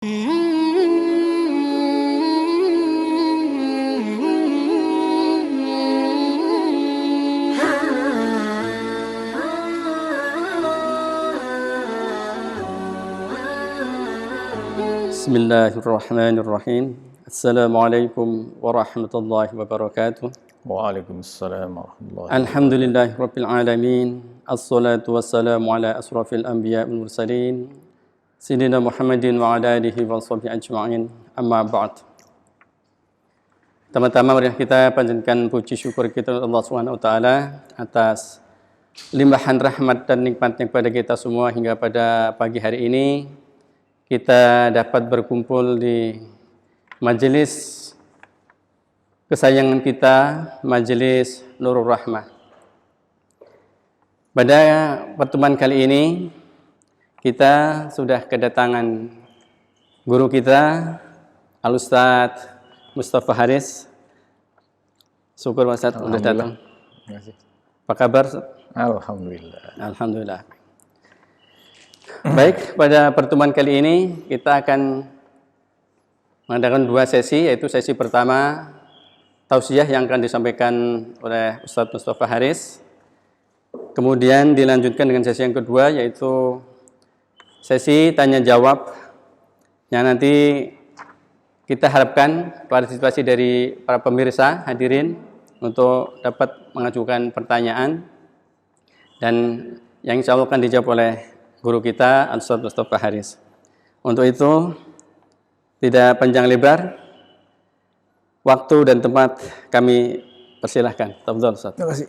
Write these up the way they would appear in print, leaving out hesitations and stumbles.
Bismillahirrahmanirrahim. Assalamualaikum warahmatullahi wabarakatuh. Waalaikumsalam warahmatullahi wabarakatuh. Alhamdulillahirabbil alamin. Assalatu wassalamu ala asrafil anbiya wal mursalin sayyidina Muhammadin wa ala alihi wa sahbihi ajma'in. Amma ba'd. Pertama-tama mari kita panjatkan puji syukur kita kepada Allah Subhanahu wa taala atas limpahan rahmat dan nikmatnya kepada kita semua hingga pada pagi hari ini kita dapat berkumpul di majelis kesayangan kita, majelis Nurul Rahmah. Pada pertemuan kali ini kita sudah kedatangan guru kita, Al-Ustadz Mustafa Haris. Syukur Ustaz sudah datang. Terima kasih. Apa kabar? Alhamdulillah. Alhamdulillah. Baik, pada pertemuan kali ini kita akan mengadakan dua sesi, yaitu sesi pertama tausiah yang akan disampaikan oleh Ustadz Mustafa Haris. Kemudian dilanjutkan dengan sesi yang kedua, yaitu sesi tanya jawab yang nanti kita harapkan partisipasi dari para pemirsa hadirin untuk dapat mengajukan pertanyaan dan yang insya Allah akan dijawab oleh guru kita Ustadz Mustafa Haris. Untuk itu tidak panjang lebar, waktu dan tempat kami persilahkan. Tafadhol Ustadz. Terima kasih.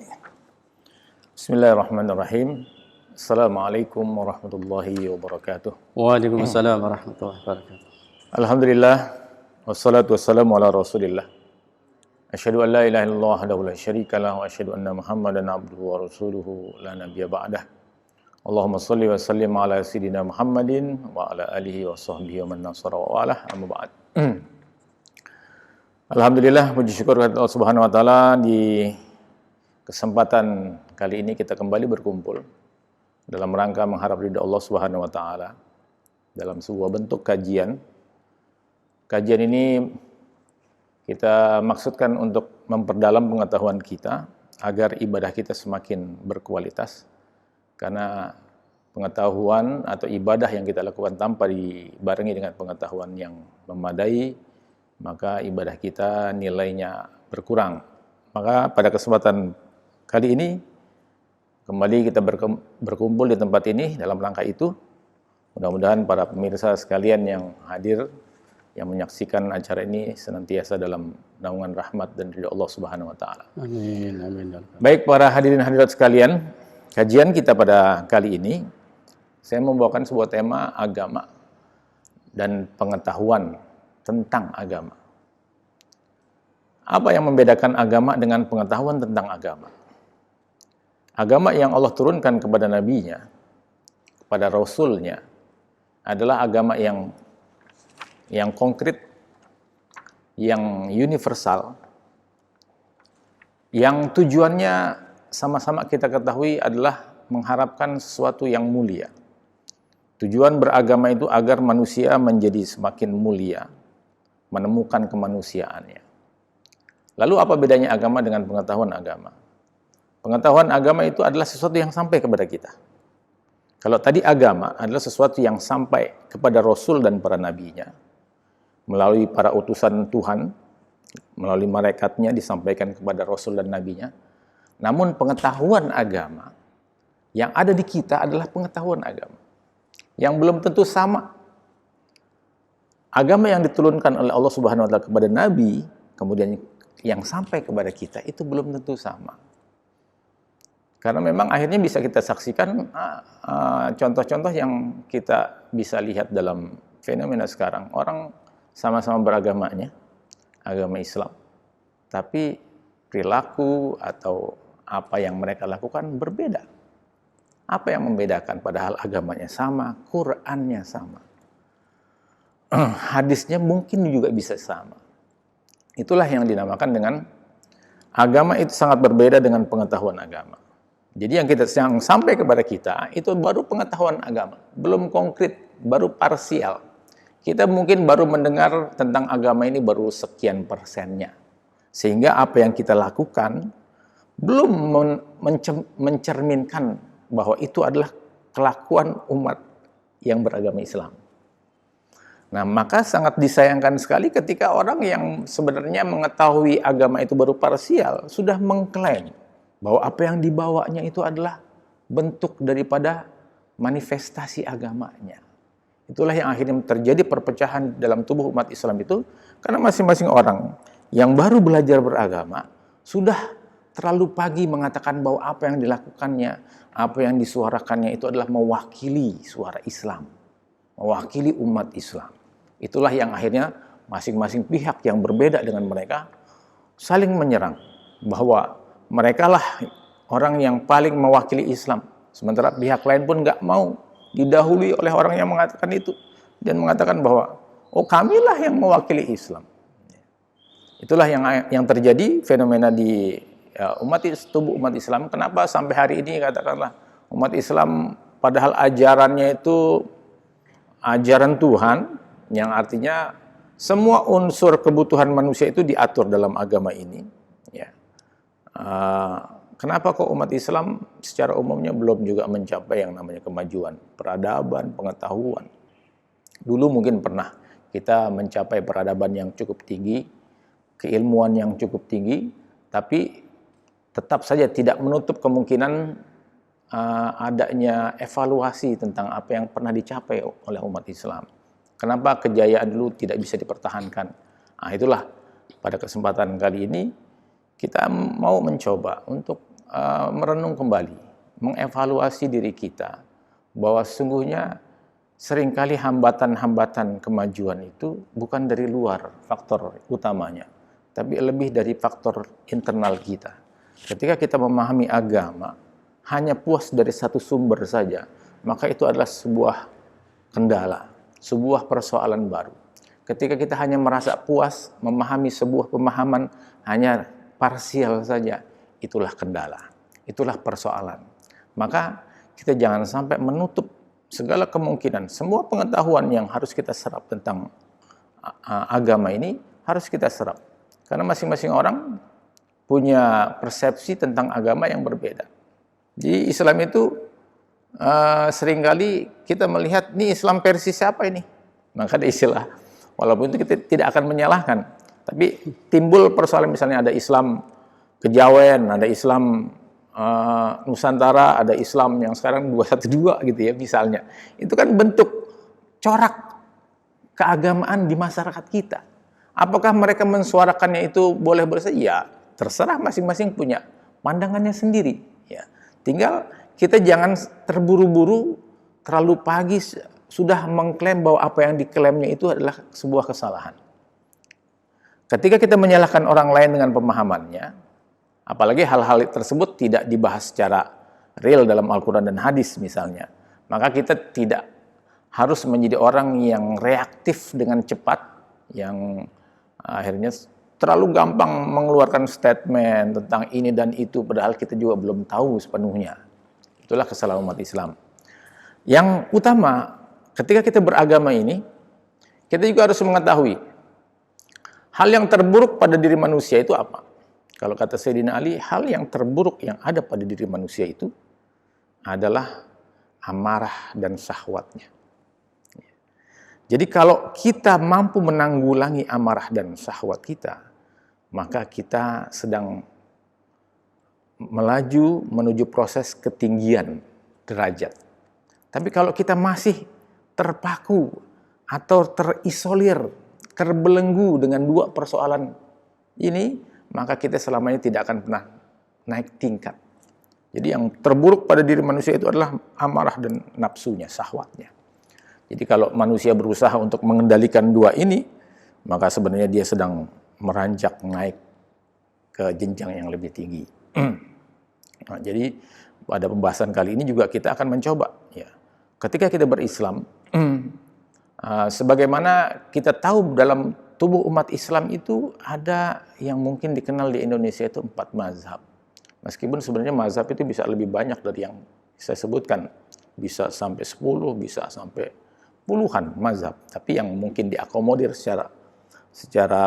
Bismillahirrahmanirrahim. Assalamualaikum warahmatullahi wabarakatuh. Waalaikumsalam warahmatullahi wabarakatuh. Alhamdulillah wassalatu wassalamu ala Rasulillah. Asyhadu an la ilaha illallah wahdahu la syarikalah wa asyhadu anna Muhammadan abduhu wa rasuluhu la nabiyya ba'dah. Allahumma salli wa sallim ala sayyidina Muhammadin wa ala alihi wa sahbihi wa man nasara wa walah, amma ba'd. Alhamdulillah, puji syukur kepada Allah Subhanahu wa taala, di kesempatan kali ini kita kembali berkumpul dalam rangka mengharap ridha Allah Subhanahu wa taala dalam sebuah bentuk kajian. Kajian ini kita maksudkan untuk memperdalam pengetahuan kita agar ibadah kita semakin berkualitas. Karena pengetahuan atau ibadah yang kita lakukan tanpa dibarengi dengan pengetahuan yang memadai, maka ibadah kita nilainya berkurang. Maka pada kesempatan kali ini, kembali kita berkumpul di tempat ini dalam rangka itu. Mudah-mudahan para pemirsa sekalian yang hadir, yang menyaksikan acara ini senantiasa dalam naungan rahmat dan ridha Allah Subhanahu wa taala. Amin, amin. Baik para hadirin hadirat sekalian, kajian kita pada kali ini, saya membawakan sebuah tema agama dan pengetahuan tentang agama. Apa yang membedakan agama dengan pengetahuan tentang agama? Agama yang Allah turunkan kepada nabinya, kepada rasulnya, adalah agama yang konkret, yang universal, yang tujuannya sama-sama kita ketahui adalah mengharapkan sesuatu yang mulia. Tujuan beragama itu agar manusia menjadi semakin mulia, menemukan kemanusiaannya. Lalu apa bedanya agama dengan pengetahuan agama? Pengetahuan agama itu adalah sesuatu yang sampai kepada kita. Kalau tadi agama adalah sesuatu yang sampai kepada Rasul dan para nabinya, melalui para utusan Tuhan, melalui malaikatnya disampaikan kepada Rasul dan nabinya. Namun pengetahuan agama yang ada di kita adalah pengetahuan agama yang belum tentu sama. Agama yang diturunkan oleh Allah Subhanahu wa taala kepada nabi, kemudian yang sampai kepada kita itu belum tentu sama. Karena memang akhirnya bisa kita saksikan contoh-contoh yang kita bisa lihat dalam fenomena sekarang. Orang sama-sama beragamanya, agama Islam, tapi perilaku atau apa yang mereka lakukan berbeda. Apa yang membedakan? Padahal agamanya sama, Qur'annya sama. Hadisnya mungkin juga bisa sama. Itulah yang dinamakan dengan agama itu sangat berbeda dengan pengetahuan agama. Jadi yang sampai kepada kita itu baru pengetahuan agama, belum konkret, baru parsial. kita mungkin baru mendengar tentang agama ini baru sekian persennya. Sehingga apa yang kita lakukan belum mencerminkan bahwa itu adalah kelakuan umat yang beragama Islam. Nah, maka sangat disayangkan sekali ketika orang yang sebenarnya mengetahui agama itu baru parsial, sudah mengklaim bahwa apa yang dibawanya itu adalah bentuk daripada manifestasi agamanya. Itulah yang akhirnya terjadi perpecahan dalam tubuh umat Islam itu, karena masing-masing orang yang baru belajar beragama sudah terlalu pagi mengatakan bahwa apa yang dilakukannya, apa yang disuarakannya itu adalah mewakili suara Islam, mewakili umat Islam. Itulah yang akhirnya masing-masing pihak yang berbeda dengan mereka saling menyerang bahwa merekalah orang yang paling mewakili Islam. Sementara pihak lain pun nggak mau didahului oleh orang yang mengatakan itu dan mengatakan bahwa oh kamilah yang mewakili Islam. Itulah yang terjadi fenomena di tubuh umat Islam. Kenapa sampai hari ini katakanlah umat Islam padahal ajarannya itu ajaran Tuhan, yang artinya semua unsur kebutuhan manusia itu diatur dalam agama ini. Ya. Kenapa kok umat Islam secara umumnya belum juga mencapai yang namanya kemajuan, peradaban, pengetahuan? Dulu mungkin pernah kita mencapai peradaban yang cukup tinggi, keilmuan yang cukup tinggi, tapi tetap saja tidak menutup kemungkinan adanya evaluasi tentang apa yang pernah dicapai oleh umat Islam. Kenapa kejayaan dulu tidak bisa dipertahankan? Nah, itulah pada kesempatan kali ini kita mau mencoba untuk merenung kembali, mengevaluasi diri kita, bahwa sesungguhnya seringkali hambatan-hambatan kemajuan itu bukan dari luar faktor utamanya, tapi lebih dari faktor internal kita. Ketika kita memahami agama, hanya puas dari satu sumber saja, maka itu adalah sebuah kendala, sebuah persoalan baru. Ketika kita hanya merasa puas memahami sebuah pemahaman hanya parsial saja, itulah kendala, itulah persoalan. Maka kita jangan sampai menutup segala kemungkinan, semua pengetahuan yang harus kita serap tentang agama ini harus kita serap. Karena masing-masing orang punya persepsi tentang agama yang berbeda. Di Islam itu seringkali kita melihat, ini Islam versi siapa ini? Maka ada istilah, walaupun itu kita tidak akan menyalahkan, tapi timbul persoalan misalnya ada Islam Kejawen, ada Islam Nusantara, ada Islam yang sekarang 212 gitu ya misalnya. Itu kan bentuk corak keagamaan di masyarakat kita. Apakah mereka mensuarakannya itu boleh-boleh saja? Ya, terserah masing-masing punya pandangannya sendiri. Ya, tinggal kita jangan terburu-buru terlalu pagi sudah mengklaim bahwa apa yang diklaimnya itu adalah sebuah kesalahan. Ketika kita menyalahkan orang lain dengan pemahamannya, apalagi hal-hal tersebut tidak dibahas secara real dalam Al-Quran dan hadis misalnya, maka kita tidak harus menjadi orang yang reaktif dengan cepat, yang akhirnya terlalu gampang mengeluarkan statement tentang ini dan itu, padahal kita juga belum tahu sepenuhnya. Itulah kesalahan umat Islam. Yang utama, ketika kita beragama ini, kita juga harus mengetahui hal yang terburuk pada diri manusia itu apa. Kalau kata Sayyidina Ali, hal yang terburuk yang ada pada diri manusia itu adalah amarah dan syahwatnya. Jadi kalau kita mampu menanggulangi amarah dan syahwat kita, maka kita sedang melaju menuju proses ketinggian derajat. Tapi kalau kita masih terpaku atau terisolir, terbelenggu dengan dua persoalan ini, maka kita selama ini tidak akan pernah naik tingkat. Jadi yang terburuk pada diri manusia itu adalah amarah dan nafsunya, syahwatnya. Jadi kalau manusia berusaha untuk mengendalikan dua ini, maka sebenarnya dia sedang meranjak naik ke jenjang yang lebih tinggi. Nah, jadi pada pembahasan kali ini juga kita akan mencoba, ya, ketika kita berislam, sebagaimana kita tahu dalam tubuh umat Islam itu ada yang mungkin dikenal di Indonesia itu 4 mazhab. Meskipun sebenarnya mazhab itu bisa lebih banyak dari yang saya sebutkan. Bisa sampai 10, bisa sampai puluhan mazhab, tapi yang mungkin diakomodir secara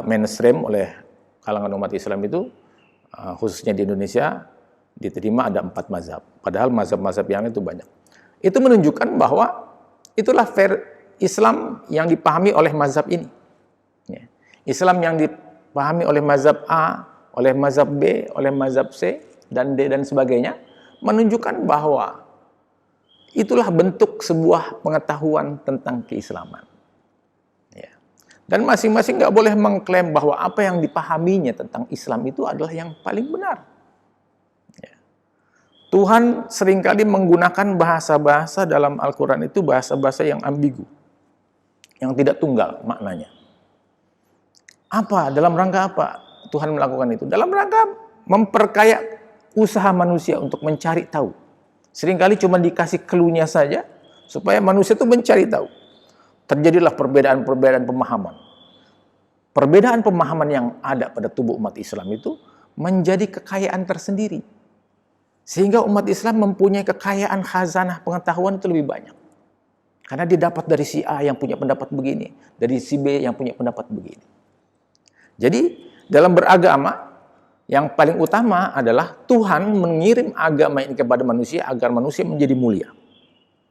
mainstream oleh kalangan umat Islam itu, khususnya di Indonesia, diterima ada 4 mazhab. Padahal mazhab-mazhab yang itu banyak. Itu menunjukkan bahwa itulah Islam yang dipahami oleh mazhab ini. Ya. Islam yang dipahami oleh mazhab A, oleh mazhab B, oleh mazhab C, dan D, dan sebagainya, menunjukkan bahwa itulah bentuk sebuah pengetahuan tentang keislaman. Ya. Dan masing-masing nggak boleh mengklaim bahwa apa yang dipahaminya tentang Islam itu adalah yang paling benar. Ya. Tuhan seringkali menggunakan bahasa-bahasa dalam Al-Quran itu bahasa-bahasa yang ambigu, yang tidak tunggal maknanya. Apa? Dalam rangka apa Tuhan melakukan itu? Dalam rangka memperkaya usaha manusia untuk mencari tahu. Seringkali cuma dikasih clue-nya saja, supaya manusia itu mencari tahu. Terjadilah perbedaan-perbedaan pemahaman. Perbedaan pemahaman yang ada pada tubuh umat Islam itu menjadi kekayaan tersendiri. Sehingga umat Islam mempunyai kekayaan khazanah pengetahuan itu lebih banyak. Karena didapat dari si A yang punya pendapat begini, dari si B yang punya pendapat begini. Jadi dalam beragama, yang paling utama adalah Tuhan mengirim agama ini kepada manusia agar manusia menjadi mulia.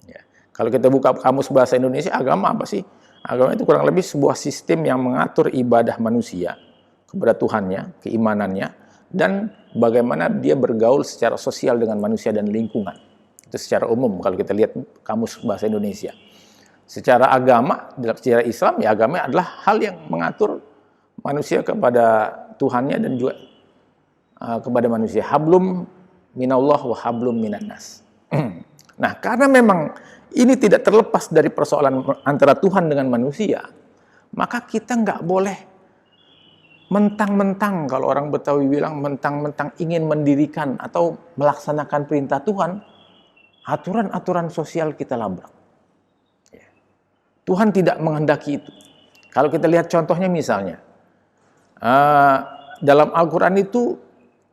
Ya. Kalau kita buka kamus bahasa Indonesia, agama apa sih? Agama itu kurang lebih sebuah sistem yang mengatur ibadah manusia kepada Tuhannya, keimanannya, dan bagaimana dia bergaul secara sosial dengan manusia dan lingkungan. Itu secara umum kalau kita lihat kamus bahasa Indonesia. Secara agama, secara Islam, ya agama adalah hal yang mengatur manusia kepada Tuhannya dan juga kepada manusia. Hablum minallah wa hablum minannas. Nah, karena memang ini tidak terlepas dari persoalan antara Tuhan dengan manusia, maka kita nggak boleh mentang-mentang, kalau orang Betawi bilang mentang-mentang ingin mendirikan atau melaksanakan perintah Tuhan, aturan-aturan sosial kita labrak. Tuhan tidak menghendaki itu. Kalau kita lihat contohnya misalnya, dalam Al-Quran itu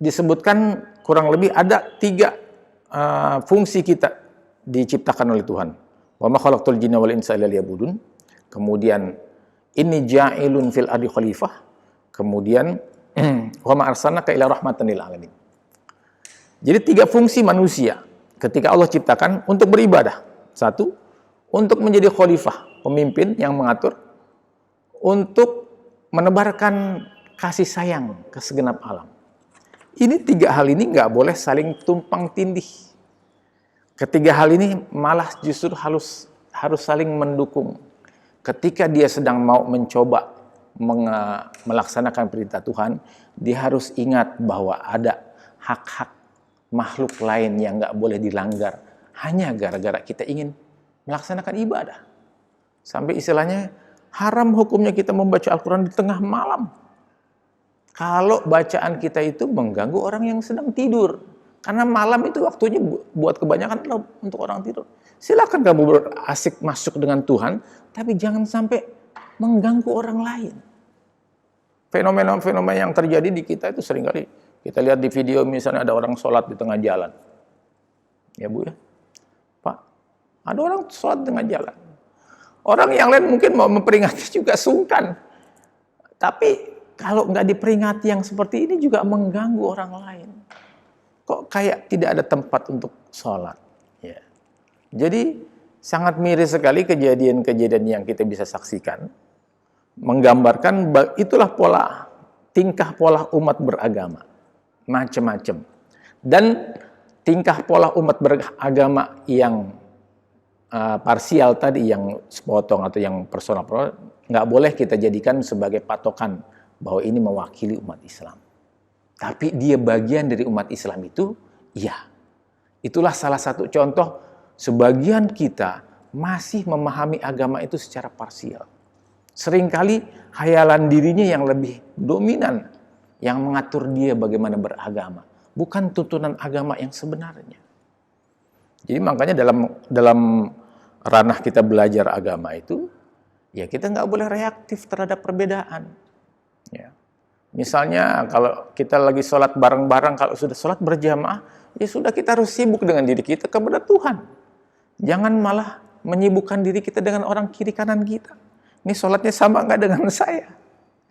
disebutkan kurang lebih ada 3 fungsi kita diciptakan oleh Tuhan. Wa ma khalaqtul jinna wal insa illa liya'budun. Kemudian inni ja'ilun fil ardi khalifah. Kemudian wa ma arsalnaka ila rahmatan lil alamin. Jadi 3 fungsi manusia ketika Allah ciptakan untuk beribadah. 1, untuk menjadi khalifah, pemimpin yang mengatur, untuk menebarkan kasih sayang ke segenap alam. Ini 3 hal ini nggak boleh saling tumpang tindih. Ketiga hal ini malah justru harus saling mendukung. Ketika dia sedang mau mencoba melaksanakan perintah Tuhan, dia harus ingat bahwa ada hak-hak makhluk lain yang nggak boleh dilanggar hanya gara-gara kita ingin melaksanakan ibadah. Sampai istilahnya haram hukumnya kita membaca Al-Quran di tengah malam. Kalau bacaan kita itu mengganggu orang yang sedang tidur. Karena malam itu waktunya buat kebanyakan adalah untuk orang tidur. Silakan kamu berasik masuk dengan Tuhan, tapi jangan sampai mengganggu orang lain. Fenomena-fenomena yang terjadi di kita itu seringkali kita lihat di video, misalnya ada orang sholat di tengah jalan. Ya Bu ya, Pak, ada orang sholat di tengah jalan. Orang yang lain mungkin mau memperingati juga sungkan. Tapi kalau nggak diperingati yang seperti ini juga mengganggu orang lain. Kok kayak tidak ada tempat untuk sholat. Ya. Jadi sangat miris sekali kejadian-kejadian yang kita bisa saksikan. Menggambarkan itulah tingkah pola umat beragama. Macam-macam. Dan tingkah pola umat beragama yang parsial tadi, yang sepotong atau yang personal, nggak boleh kita jadikan sebagai patokan bahwa ini mewakili umat Islam. Tapi dia bagian dari umat Islam itu, ya. Itulah salah satu contoh sebagian kita masih memahami agama itu secara parsial. Seringkali hayalan dirinya yang lebih dominan, yang mengatur dia bagaimana beragama. Bukan tuntunan agama yang sebenarnya. Jadi makanya dalam ranah kita belajar agama itu, ya kita nggak boleh reaktif terhadap perbedaan. Ya. Misalnya kalau kita lagi sholat bareng-bareng, kalau sudah sholat berjamaah, ya sudah kita harus sibuk dengan diri kita kepada Tuhan. Jangan malah menyibukkan diri kita dengan orang kiri kanan kita. Ini sholatnya sama nggak dengan saya?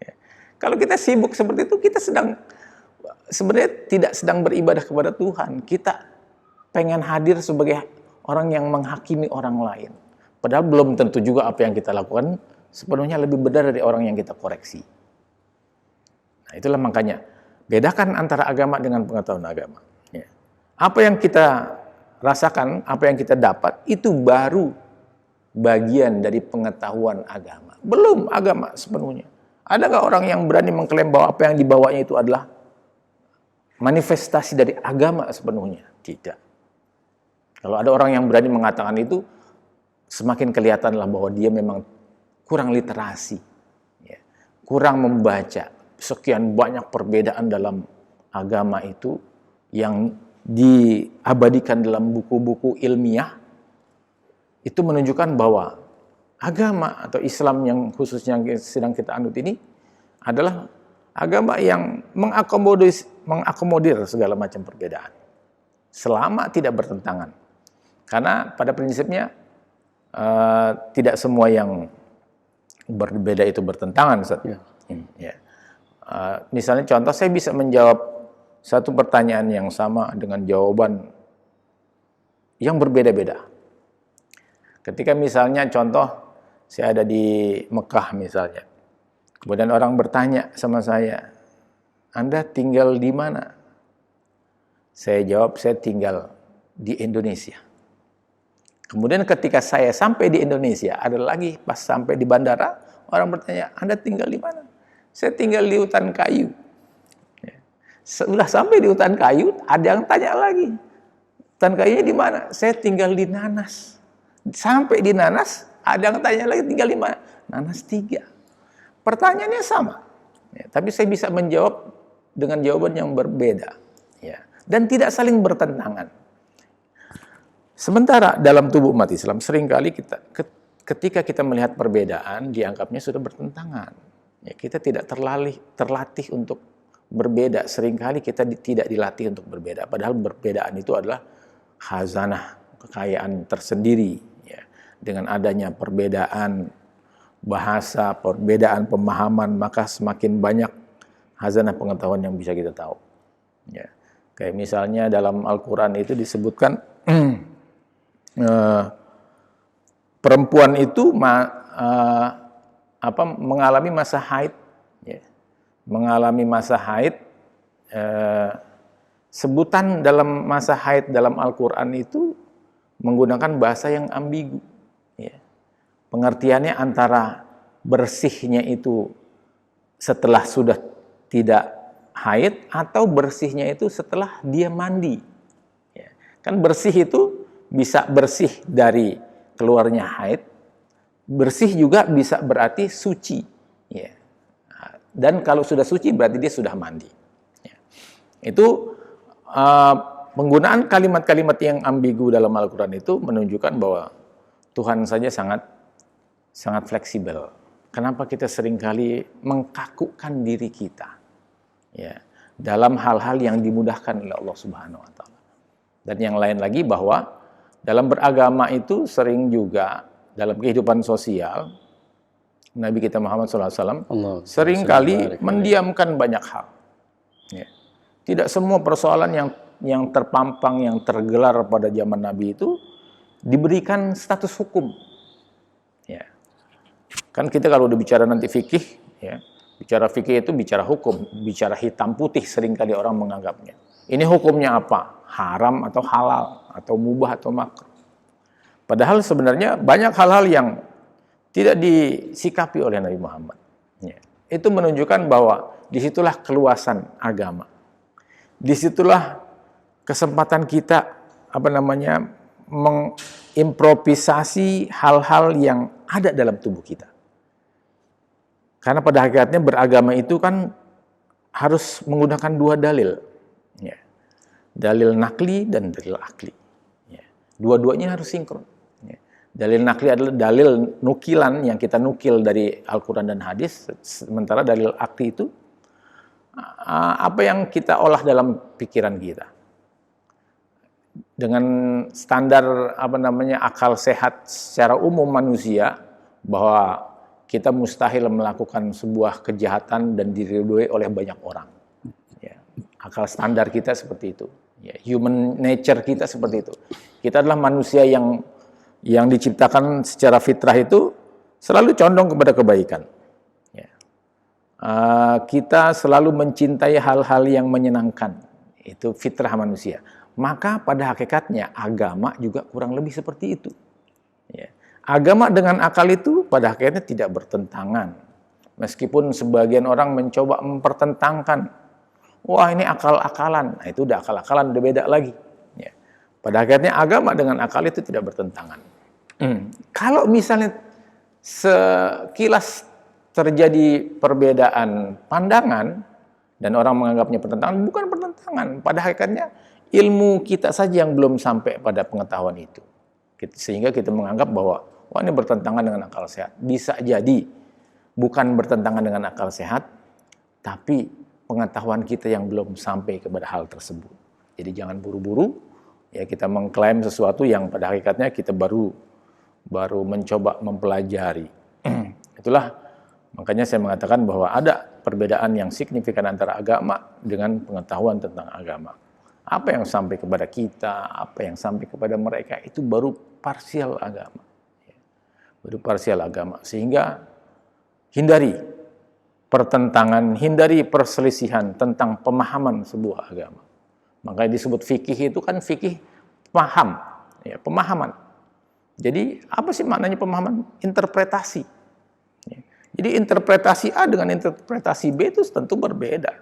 Ya. Kalau kita sibuk seperti itu, kita sebenarnya tidak sedang beribadah kepada Tuhan. Kita pengen hadir sebagai orang yang menghakimi orang lain. Padahal belum tentu juga apa yang kita lakukan sepenuhnya lebih benar dari orang yang kita koreksi. Nah, itulah makanya bedakan antara agama dengan pengetahuan agama. Ya. Apa yang kita rasakan, apa yang kita dapat, itu baru bagian dari pengetahuan agama. Belum agama sepenuhnya. Ada nggak orang yang berani mengklaim bahwa apa yang dibawanya itu adalah manifestasi dari agama sepenuhnya? Tidak. Kalau ada orang yang berani mengatakan itu, semakin kelihatanlah bahwa dia memang kurang literasi, ya, kurang membaca. Sekian banyak perbedaan dalam agama itu yang diabadikan dalam buku-buku ilmiah, itu menunjukkan bahwa agama atau Islam yang khususnya yang sedang kita anut ini adalah agama yang mengakomodir segala macam perbedaan selama tidak bertentangan. Karena pada prinsipnya tidak semua yang berbeda itu bertentangan. Ya. Misalnya contoh, saya bisa menjawab satu pertanyaan yang sama dengan jawaban yang berbeda-beda. Ketika misalnya contoh, saya ada di Mekah misalnya, kemudian orang bertanya sama saya, Anda tinggal di mana? Saya jawab, saya tinggal di Indonesia. Kemudian ketika saya sampai di Indonesia, ada lagi pas sampai di bandara, orang bertanya, Anda tinggal di mana? Saya tinggal di hutan kayu. Sudah sampai di hutan kayu, ada yang tanya lagi, hutan kayunya di mana? Saya tinggal di Nanas. Sampai di Nanas, ada yang tanya lagi, tinggal di mana? Nanas 3. Pertanyaannya sama, ya, tapi saya bisa menjawab dengan jawaban yang berbeda, ya, dan tidak saling bertentangan. Sementara dalam tubuh umat Islam seringkali ketika kita melihat perbedaan dianggapnya sudah bertentangan. Ya, kita tidak terlatih untuk berbeda. Seringkali kita tidak dilatih untuk berbeda. Padahal perbedaan itu adalah khazanah, kekayaan tersendiri. Ya. Dengan adanya perbedaan bahasa, perbedaan pemahaman, maka semakin banyak khazanah pengetahuan yang bisa kita tahu. Ya. Kayak misalnya dalam Al-Quran itu disebutkan perempuan itu mengalami masa haid, ya. Mengalami masa haid. Sebutan dalam masa haid dalam Al-Quran itu menggunakan bahasa yang ambigu, ya. Pengertiannya antara bersihnya itu setelah sudah tidak haid atau bersihnya itu setelah dia mandi, ya. Kan bersih itu bisa bersih dari keluarnya haid, bersih juga bisa berarti suci, ya. Dan kalau sudah suci berarti dia sudah mandi, ya. Itu penggunaan kalimat-kalimat yang ambigu dalam Al-Quran itu menunjukkan bahwa Tuhan saja sangat fleksibel. Kenapa kita seringkali mengkakukan diri kita, ya, dalam hal-hal yang dimudahkan oleh Allah Subhanahu Wa Taala. Dan yang lain lagi bahwa dalam beragama itu sering juga dalam kehidupan sosial, Nabi kita Muhammad SAW seringkali mendiamkan banyak hal. Ya. Tidak semua persoalan yang terpampang, yang tergelar pada zaman Nabi itu diberikan status hukum. Ya. Kan kita kalau udah bicara nanti fikih, ya, bicara fikih itu bicara hukum, bicara hitam putih seringkali orang menganggapnya. Ini hukumnya apa? Haram atau halal, atau mubah atau makruh. Padahal sebenarnya banyak hal-hal yang tidak disikapi oleh Nabi Muhammad. Ya. Itu menunjukkan bahwa disitulah keluasan agama. Disitulah kesempatan kita mengimprovisasi hal-hal yang ada dalam tubuh kita. Karena pada hakikatnya beragama itu kan harus menggunakan 2 dalil. Ya. Dalil nakli dan dalil akli. Ya. Dua-duanya harus sinkron. Ya. Dalil nakli adalah dalil nukilan yang kita nukil dari Al-Quran dan hadis. Sementara dalil akli itu apa yang kita olah dalam pikiran kita. dengan standar akal sehat secara umum manusia, bahwa kita mustahil melakukan sebuah kejahatan dan diridhoi oleh banyak orang. Ya, akal standar kita seperti itu. Ya, human nature kita seperti itu. Kita adalah manusia yang diciptakan secara fitrah itu selalu condong kepada kebaikan. Ya. Kita selalu mencintai hal-hal yang menyenangkan. Itu fitrah manusia. Maka pada hakikatnya agama juga kurang lebih seperti itu. Ya. Agama dengan akal itu pada hakikatnya tidak bertentangan. Meskipun sebagian orang mencoba mempertentangkan, wah ini akal-akalan, nah, itu udah akal-akalan, udah beda lagi. Ya. Pada hakikatnya agama dengan akal itu tidak bertentangan. Kalau misalnya sekilas terjadi perbedaan pandangan dan orang menganggapnya pertentangan, bukan pertentangan. Pada hakikatnya ilmu kita saja yang belum sampai pada pengetahuan itu. Sehingga kita menganggap bahwa wah ini bertentangan dengan akal sehat. Bisa jadi bukan bertentangan dengan akal sehat, tapi pengetahuan kita yang belum sampai kepada hal tersebut. Jadi jangan buru-buru ya kita mengklaim sesuatu yang pada hakikatnya kita baru mencoba mempelajari. Itulah makanya saya mengatakan bahwa ada perbedaan yang signifikan antara agama dengan pengetahuan tentang agama. Apa yang sampai kepada kita, apa yang sampai kepada mereka itu baru parsial agama. Baru parsial agama. Sehingga hindari pertentangan, hindari perselisihan tentang pemahaman sebuah agama. Makanya disebut fikih itu kan fikih paham, ya, pemahaman. Jadi apa sih maknanya pemahaman? Interpretasi. Ya. Jadi interpretasi A dengan interpretasi B itu tentu berbeda.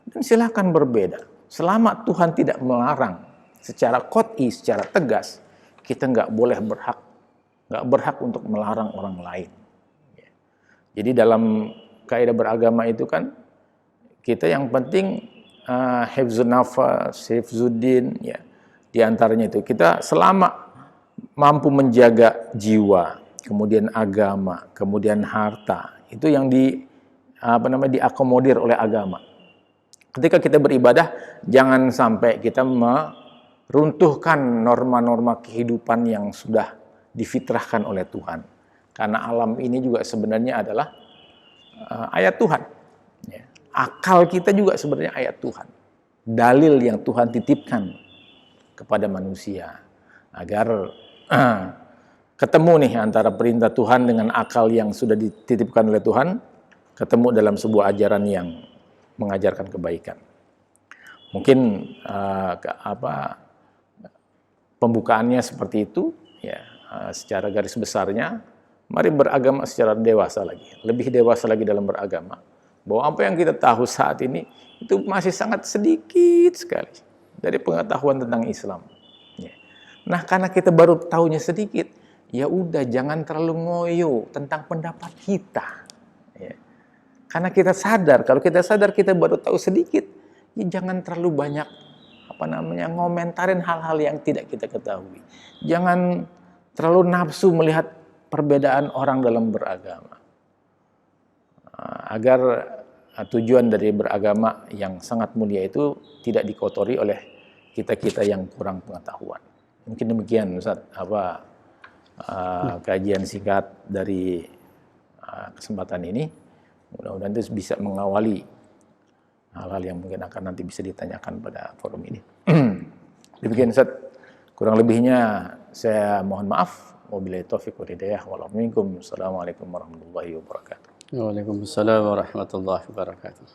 Dan silakan berbeda. Selama Tuhan tidak melarang secara qat'i, secara tegas, kita nggak berhak untuk melarang orang lain. Ya. Jadi dalam kaidah beragama itu kan kita yang penting hifzun nafas, hifzuddin, ya. Di antaranya itu kita selama mampu menjaga jiwa, kemudian agama, kemudian harta, itu yang diakomodir oleh agama. Ketika kita beribadah, jangan sampai kita meruntuhkan norma-norma kehidupan yang sudah difitrahkan oleh Tuhan. Karena alam ini juga sebenarnya adalah ayat Tuhan. Ya. Akal kita juga sebenarnya ayat Tuhan. Dalil yang Tuhan titipkan kepada manusia. Agar ketemu nih antara perintah Tuhan dengan akal yang sudah dititipkan oleh Tuhan, ketemu dalam sebuah ajaran yang mengajarkan kebaikan. Mungkin pembukaannya seperti itu, ya, secara garis besarnya. Mari beragama secara dewasa lagi, lebih dewasa lagi dalam beragama. Bahwa apa yang kita tahu saat ini itu masih sangat sedikit sekali dari pengetahuan tentang Islam. Ya. Nah, karena kita baru tahunya sedikit, ya udah jangan terlalu ngoyo tentang pendapat kita. Ya. Karena kita sadar, kalau kita sadar kita baru tahu sedikit, ya jangan terlalu banyak ngomentarin hal-hal yang tidak kita ketahui. Jangan terlalu nafsu melihat perbedaan orang dalam beragama. Agar tujuan dari beragama yang sangat mulia itu tidak dikotori oleh kita-kita yang kurang pengetahuan. Mungkin demikian Ustaz, kajian singkat dari kesempatan ini. Mudah-mudahan itu bisa mengawali hal-hal yang mungkin akan nanti bisa ditanyakan pada forum ini. Demikian Ustaz, kurang lebihnya saya mohon maaf. Wabillahi taufiq wal hidayah. Wassalamualaikum warahmatullahi wabarakatuh. Waalaikumsalam warahmatullahi wabarakatuh.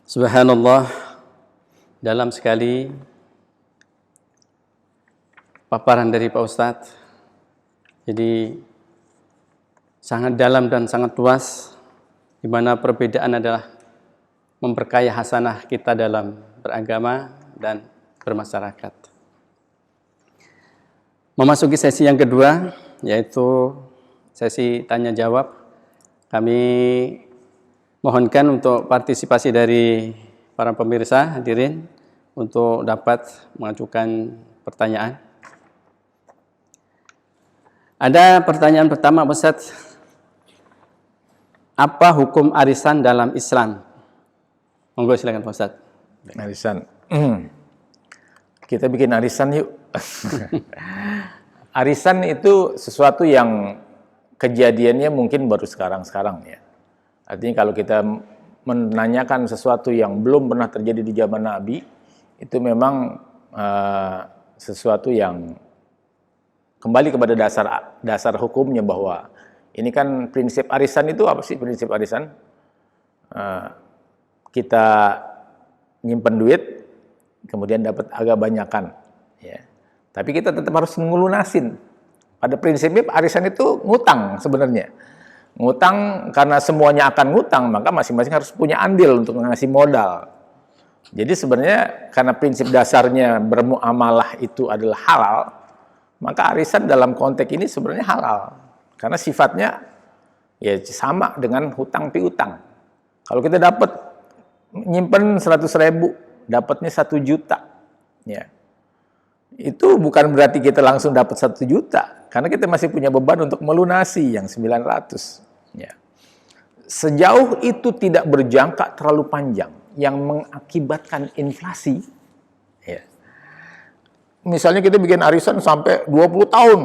Subhanallah, dalam sekali paparan dari Pak Ustadz. Jadi sangat dalam dan sangat luas, di mana perbedaan adalah memperkaya hasanah kita dalam beragama dan bermasyarakat. Memasuki sesi yang kedua, yaitu sesi tanya jawab. Kami mohonkan untuk partisipasi dari para pemirsa hadirin untuk dapat mengajukan pertanyaan. Ada pertanyaan pertama, Ustaz. Apa hukum arisan dalam Islam? Monggo silakan Pak Ustaz. Arisan. Kita bikin arisan yuk. Arisan itu sesuatu yang kejadiannya mungkin baru sekarang-sekarang ya. Artinya kalau kita menanyakan sesuatu yang belum pernah terjadi di zaman Nabi, itu memang sesuatu yang kembali kepada dasar hukumnya, bahwa ini kan prinsip arisan itu apa sih prinsip arisan? Kita nyimpen duit, kemudian dapat agak banyakan, ya. Tapi kita tetap harus ngelunasin. Pada prinsipnya arisan itu ngutang sebenarnya. Ngutang karena semuanya akan ngutang, maka masing-masing harus punya andil untuk ngasih modal. Jadi sebenarnya karena prinsip dasarnya bermuamalah itu adalah halal, maka arisan dalam konteks ini sebenarnya halal. Karena sifatnya ya sama dengan hutang piutang. Kalau kita dapat nyimpen 100.000, dapatnya 1 juta, ya. Itu bukan berarti kita langsung dapat 1 juta, karena kita masih punya beban untuk melunasi yang 900. Ya. Sejauh itu tidak berjangka terlalu panjang, yang mengakibatkan inflasi, ya. Misalnya kita bikin arisan sampai 20 tahun,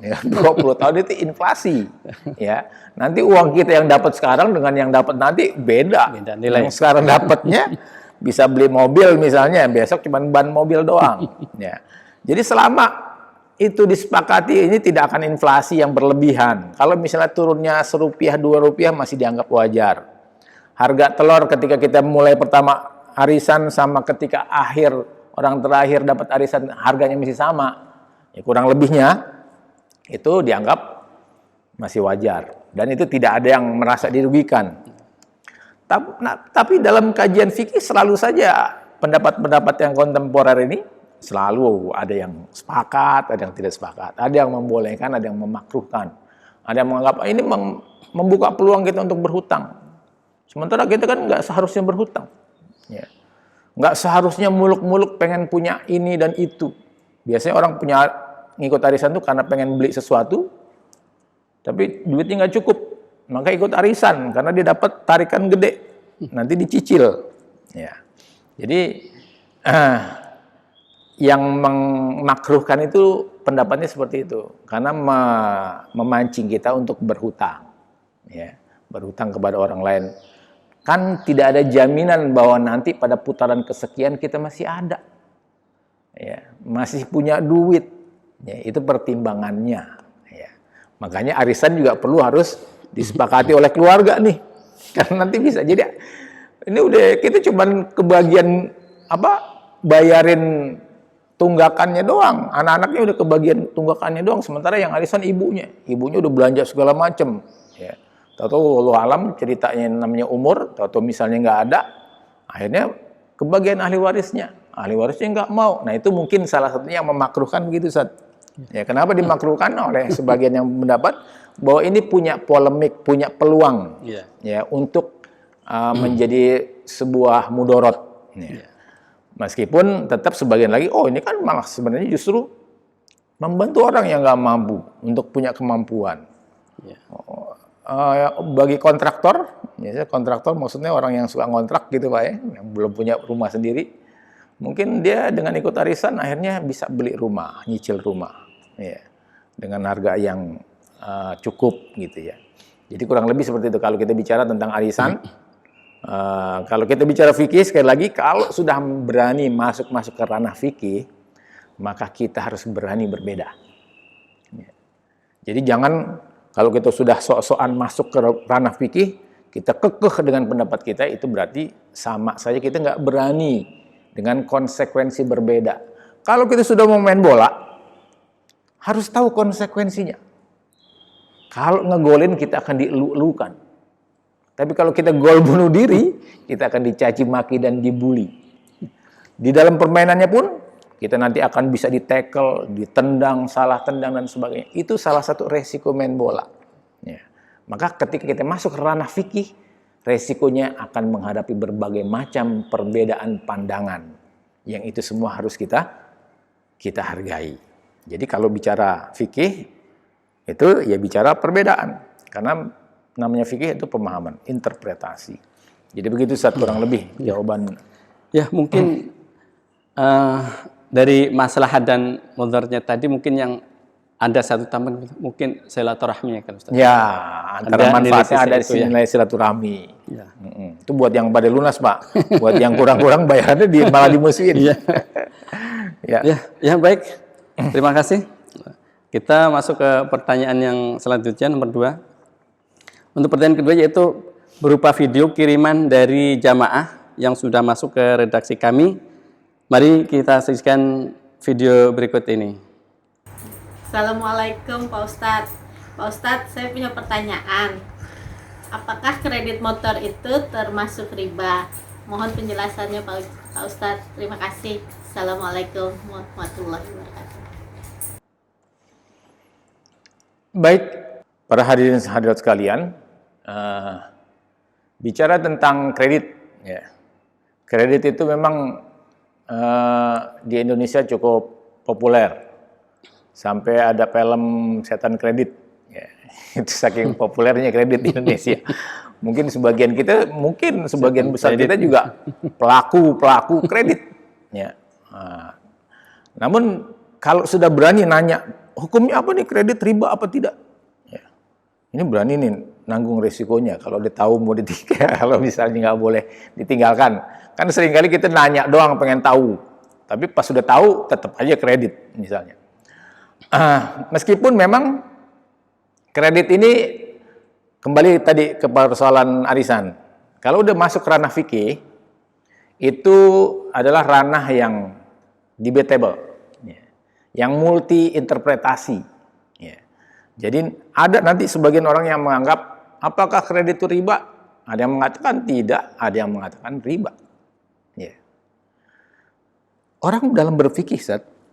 ya, 20 tahun itu inflasi, ya. Nanti uang kita yang dapat sekarang dengan yang dapat nanti beda nilai. Yang sekarang dapatnya bisa beli mobil misalnya, besok cuma ban mobil doang, ya. Jadi selama itu disepakati, ini tidak akan inflasi yang berlebihan. Kalau misalnya turunnya Rp1, Rp2 masih dianggap wajar. Harga telur ketika kita mulai pertama arisan sama ketika orang terakhir dapat arisan, harganya masih sama. Ya, kurang lebihnya itu dianggap masih wajar. Dan itu tidak ada yang merasa dirugikan. Tapi dalam kajian fikih selalu saja pendapat-pendapat yang kontemporer ini selalu ada yang sepakat, ada yang tidak sepakat, ada yang membolehkan, ada yang memakruhkan, ada yang menganggap ini membuka peluang kita untuk berhutang. Sementara kita kan nggak seharusnya berhutang, ya. Nggak seharusnya muluk-muluk pengen punya ini dan itu. Biasanya orang punya ngikut arisan tuh karena pengen beli sesuatu, tapi duitnya nggak cukup, maka ikut arisan karena dia dapat tarikan gede, nanti dicicil, ya. Jadi yang memakruhkan itu pendapatnya seperti itu, karena memancing kita untuk berhutang, ya, berhutang kepada orang lain. Kan tidak ada jaminan bahwa nanti pada putaran kesekian kita masih ada, ya, masih punya duit, ya, itu pertimbangannya, ya. Makanya arisan juga harus disepakati oleh keluarga nih, karena nanti bisa jadi ini udah kita cuman kebagian bayarin tunggakannya doang, anak-anaknya udah kebagian tunggakannya doang, sementara yang arisan ibunya udah belanja segala macem, ya. Tahu-tahu wallahu alam ceritanya namanya umur, tahu-tahu misalnya nggak ada, akhirnya kebagian ahli warisnya nggak mau. Nah itu mungkin salah satunya yang memakruhkan begitu, Ustaz. Ya, kenapa dimakruhkan oleh sebagian yang mendapat bahwa ini punya polemik, punya peluang, ya, untuk menjadi sebuah mudorot, ya. Meskipun tetap sebagian lagi, ini kan malah sebenarnya justru membantu orang yang nggak mampu untuk punya kemampuan. Ya. Bagi kontraktor, ya, kontraktor maksudnya orang yang suka ngontrak gitu Pak ya, yang belum punya rumah sendiri, mungkin dia dengan ikut arisan akhirnya bisa beli rumah, nyicil rumah, ya, dengan harga yang cukup gitu ya. Jadi kurang lebih seperti itu kalau kita bicara tentang arisan. Kalau kita bicara fikih, sekali lagi, kalau sudah berani masuk ke ranah fikih, maka kita harus berani berbeda. Jadi jangan, kalau kita sudah sok-sokan masuk ke ranah fikih, kita kekeh dengan pendapat kita, itu berarti sama saja kita nggak berani dengan konsekuensi berbeda. Kalau kita sudah mau main bola, harus tahu konsekuensinya. Kalau ngegolin, kita akan dielu-elukan. Tapi kalau kita gol bunuh diri, kita akan dicaci maki dan dibully. Di dalam permainannya pun, kita nanti akan bisa ditackle, ditendang, salah tendang, dan sebagainya. Itu salah satu resiko main bola. Ya. Maka ketika kita masuk ke ranah fikih, resikonya akan menghadapi berbagai macam perbedaan pandangan. Yang itu semua harus kita hargai. Jadi kalau bicara fikih, itu ya bicara perbedaan. Karena namanya fikih itu pemahaman, interpretasi. Jadi begitu Ustaz kurang lebih jawaban. Ya mungkin dari maslahat dan mudaratnya tadi mungkin yang ada satu tambahan mungkin silaturahmi ya kan Ustaz. Ya, antara Ada manfaatnya nilai ada sisi itu ya. nilai silaturahmi. Ya. Itu buat yang pada lunas, Pak. Buat yang kurang-kurang bayarannya malah dimusuhin. Iya. Ya. Ya, baik. Terima kasih. Kita masuk ke pertanyaan yang selanjutnya, nomor 2. Untuk pertanyaan kedua yaitu berupa video kiriman dari jamaah yang sudah masuk ke redaksi kami. Mari kita saksikan video berikut ini. Assalamualaikum Pak Ustadz. Pak Ustadz, saya punya pertanyaan. Apakah kredit motor itu termasuk riba? Mohon penjelasannya Pak Ustadz. Terima kasih. Assalamualaikum warahmatullahi wabarakatuh. Baik, para hadirin hadirat sekalian, bicara tentang kredit, ya. Kredit itu memang di Indonesia cukup populer. Sampai ada film Setan Kredit, ya. Itu saking populernya kredit di Indonesia. Mungkin sebagian besar kita juga pelaku kredit. Ya. Namun kalau sudah berani nanya, hukumnya apa nih kredit, riba apa tidak? Ya. Ini berani nih nanggung resikonya. Kalau dia tahu mau ditinggal, kalau misalnya nggak boleh ditinggalkan. Kan seringkali kita nanya doang pengen tahu, tapi pas sudah tahu tetap aja kredit misalnya. Meskipun memang kredit ini kembali tadi ke persoalan arisan. Kalau udah masuk ranah fikih, itu adalah ranah yang debatable, ya, yang multi interpretasi. Ya. Jadi ada nanti sebagian orang yang menganggap apakah kredit itu riba? Ada yang mengatakan tidak, ada yang mengatakan riba. Ya. Orang dalam berfikih,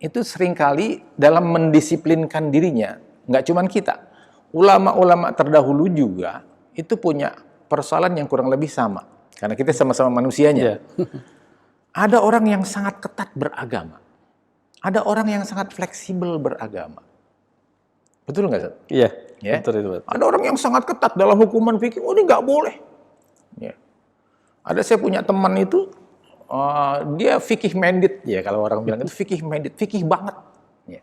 itu seringkali dalam mendisiplinkan dirinya, nggak cuma kita, ulama-ulama terdahulu juga itu punya persoalan yang kurang lebih sama, karena kita sama-sama manusianya. Yeah. Ada orang yang sangat ketat beragama, ada orang yang sangat fleksibel beragama, betul nggak, Ustaz? Iya, Yeah. betul itu. Betul. Ada orang yang sangat ketat dalam hukuman fikih, oh ini nggak boleh. Yeah. Ada saya punya teman itu. Dia fikih minded, ya kalau orang bilang itu fikih minded, fikih banget. Ya.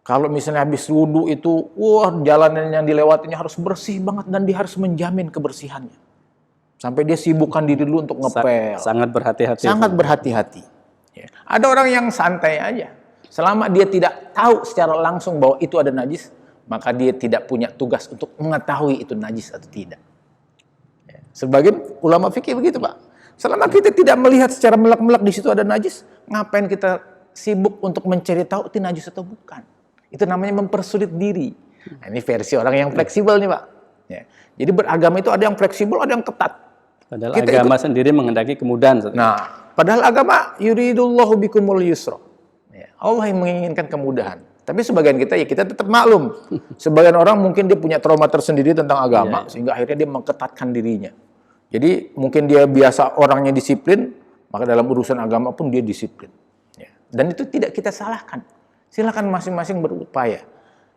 Kalau misalnya habis wudhu itu, jalanan yang dilewatinya harus bersih banget dan dia harus menjamin kebersihannya. Sampai dia sibukkan diri dulu untuk ngepel. Sangat berhati-hati. Sangat berhati-hati. Ya. Ada orang yang santai aja. Selama dia tidak tahu secara langsung bahwa itu ada najis, maka dia tidak punya tugas untuk mengetahui itu najis atau tidak. Ya. Sebagian ulama fikih begitu, Pak. Selama kita tidak melihat secara melak-melak di situ ada najis, ngapain kita sibuk untuk mencari tahu itu najis atau bukan? Itu namanya mempersulit diri. Nah, ini versi orang yang fleksibel nih, Pak. Ya. Jadi beragama itu ada yang fleksibel, ada yang ketat. Padahal kita agama sendiri menghendaki kemudahan. Nah, padahal agama yuridullahu bikumul yusra. Ya. Allah yang menginginkan kemudahan. Tapi sebagian kita ya kita tetap maklum. Sebagian orang mungkin dia punya trauma tersendiri tentang agama, sehingga akhirnya dia mengketatkan dirinya. Jadi mungkin dia biasa orangnya disiplin, maka dalam urusan agama pun dia disiplin. Ya. Dan itu tidak kita salahkan. Silakan masing-masing berupaya.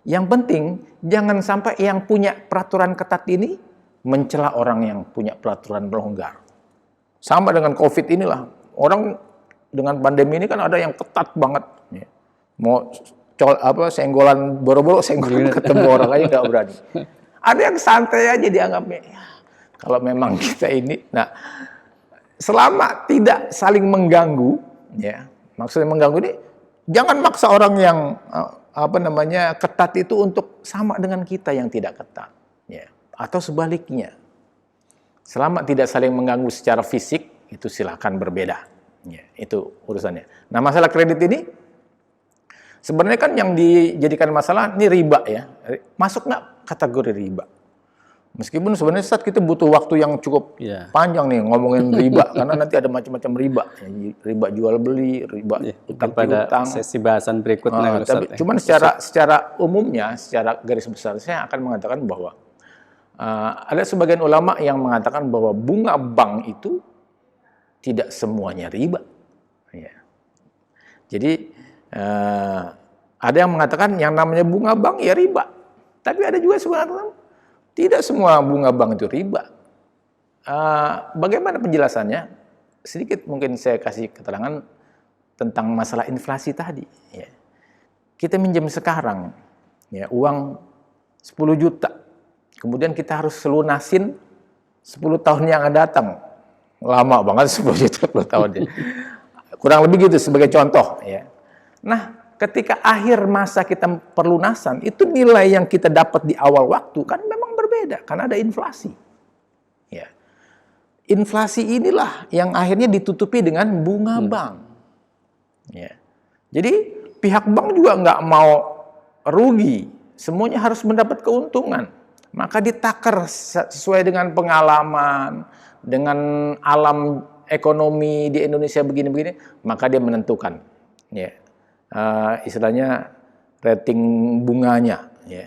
Yang penting jangan sampai yang punya peraturan ketat ini mencela orang yang punya peraturan longgar. Sama dengan COVID inilah. Orang dengan pandemi ini kan ada yang ketat banget. Ya. Mau senggolan boro-boro, senggolan ketemu orang aja nggak berani. Ada yang santai aja dianggapnya. Ya. Kalau memang kita ini, nah selama tidak saling mengganggu, ya maksudnya mengganggu ini, jangan maksa orang yang ketat itu untuk sama dengan kita yang tidak ketat, ya atau sebaliknya. Selama tidak saling mengganggu secara fisik, itu silakan berbeda, ya itu urusannya. Nah masalah kredit ini, sebenarnya kan yang dijadikan masalah ini riba ya, masuk nggak kategori riba? Meskipun sebenarnya saat kita butuh waktu yang cukup panjang nih ngomongin riba, karena nanti ada macam-macam riba, riba jual beli, riba utang piutang. Sesi bahasan berikutnya. Tapi cuman secara umumnya, secara garis besar saya akan mengatakan bahwa ada sebagian ulama yang mengatakan bahwa bunga bank itu tidak semuanya riba. Ya. Jadi ada yang mengatakan yang namanya bunga bank ya riba, tapi ada juga sebenarnya tidak semua bunga bank itu riba. Bagaimana penjelasannya? Sedikit mungkin saya kasih keterangan. tentang masalah inflasi tadi. Ya. Kita minjem sekarang, ya, uang 10 juta, kemudian kita harus lunasin 10 tahun yang akan datang. Lama banget 10 juta 10 tahun. Ya. Kurang lebih gitu sebagai contoh. Ya. Nah, ketika akhir masa kita perlunasan, itu nilai yang kita dapat di awal waktu kan memang berbeda, karena ada inflasi. Ya. Inflasi inilah yang akhirnya ditutupi dengan bunga bank. Ya. Jadi pihak bank juga nggak mau rugi, semuanya harus mendapat keuntungan. Maka ditakar sesuai dengan pengalaman, dengan alam ekonomi di Indonesia begini-begini, maka dia menentukan. Ya. Istilahnya rating bunganya, ya.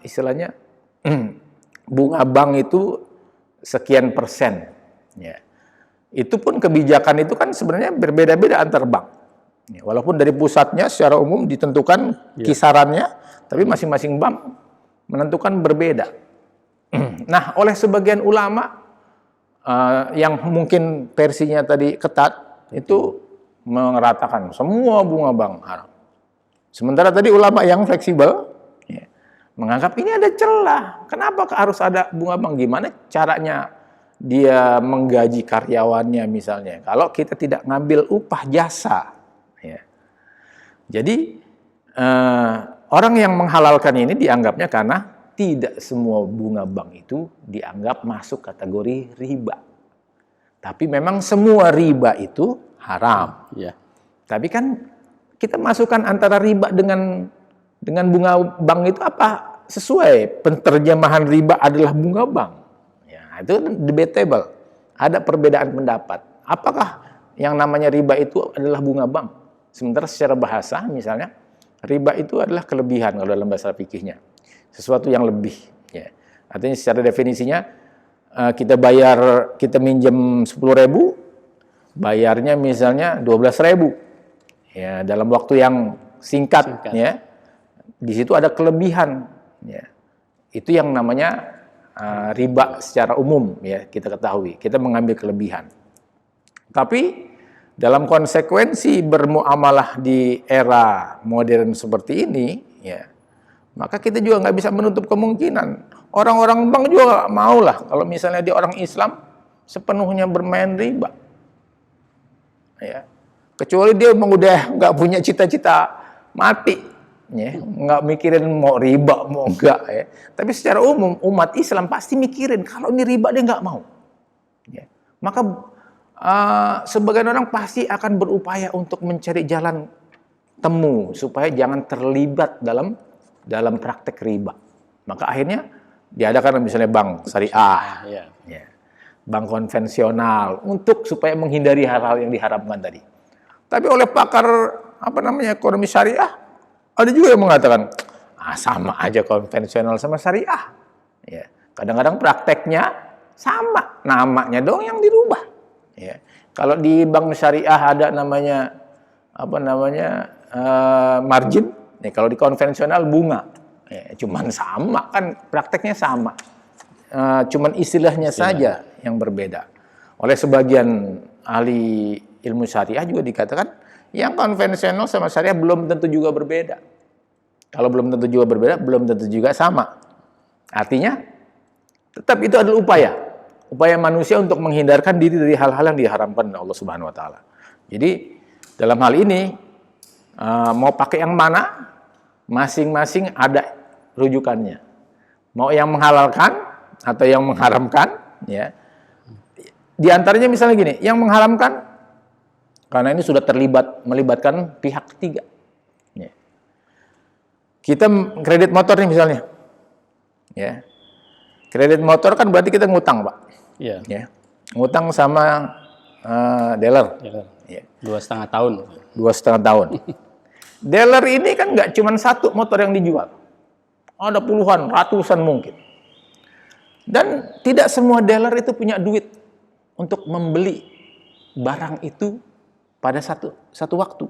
Istilahnya bunga bank itu sekian persen, ya. Itu pun kebijakan itu kan sebenarnya berbeda-beda antar bank, ya. Walaupun dari pusatnya secara umum ditentukan kisarannya, tapi masing-masing bank menentukan berbeda. Nah, oleh sebagian ulama yang mungkin versinya tadi ketat itu meratakan semua bunga bank haram. Sementara tadi ulama yang fleksibel, ya, menganggap ini ada celah. Kenapa harus ada bunga bank? Gimana caranya dia menggaji karyawannya misalnya? Kalau kita tidak ngambil upah jasa. Ya. Jadi orang yang menghalalkan ini dianggapnya karena tidak semua bunga bank itu dianggap masuk kategori riba. Tapi memang semua riba itu haram. Ya. Tapi kan kita masukkan antara riba dengan bunga bank itu apa sesuai? Penterjemahan riba adalah bunga bank. Ya, itu debatable. Ada perbedaan pendapat. Apakah yang namanya riba itu adalah bunga bank? Sementara secara bahasa misalnya riba itu adalah kelebihan kalau dalam bahasa fikihnya. Sesuatu yang lebih. Ya. Artinya secara definisinya kita minjem 10.000, bayarnya misalnya 12.000, ya, dalam waktu yang singkat. Ya, di situ ada kelebihan, ya. Itu yang namanya riba secara umum, ya, kita ketahui, kita mengambil kelebihan. Tapi dalam konsekuensi bermuamalah di era modern seperti ini, ya, maka kita juga nggak bisa menutup kemungkinan orang-orang bank juga nggak mau lah kalau misalnya dia orang Islam sepenuhnya bermain riba. Ya. Kecuali dia memang udah nggak punya cita-cita mati, ya. Nggak mikirin mau riba mau enggak, ya. Tapi secara umum umat Islam pasti mikirin kalau ini riba dia nggak mau, ya. Maka sebagian orang pasti akan berupaya untuk mencari jalan temu supaya jangan terlibat dalam praktek riba. Maka akhirnya diadakan misalnya bank syariah, ya. Bank konvensional untuk supaya menghindari hal-hal yang diharamkan tadi. Tapi oleh pakar ekonomi syariah ada juga yang mengatakan sama aja konvensional sama syariah. Ya. Kadang-kadang prakteknya sama, namanya dong yang dirubah. Ya. Kalau di bank syariah ada namanya margin, ya, kalau di konvensional bunga. Ya, cuman sama kan prakteknya sama. Cuman istilahnya saja yang berbeda. Oleh sebagian ahli ilmu syariah juga dikatakan yang konvensional sama syariah belum tentu juga berbeda. Kalau belum tentu juga berbeda, belum tentu juga sama. Artinya tetap itu adalah upaya manusia untuk menghindarkan diri dari hal-hal yang diharamkan oleh Allah Subhanahu wa taala. Jadi dalam hal ini mau pakai yang mana, masing-masing ada rujukannya. Mau yang menghalalkan atau yang mengharamkan, ya. Di antaranya misalnya gini, yang mengharamkan karena ini sudah melibatkan pihak ketiga. Ya. Kita kredit motor nih misalnya, ya. Kredit motor kan berarti kita ngutang, Pak. Iya. Ya. Ngutang sama dealer. Ya. 2,5 tahun. 2,5 tahun. Dealer ini kan nggak cuma satu motor yang dijual. Ada puluhan, ratusan mungkin. Dan tidak semua dealer itu punya duit untuk membeli barang itu pada satu waktu.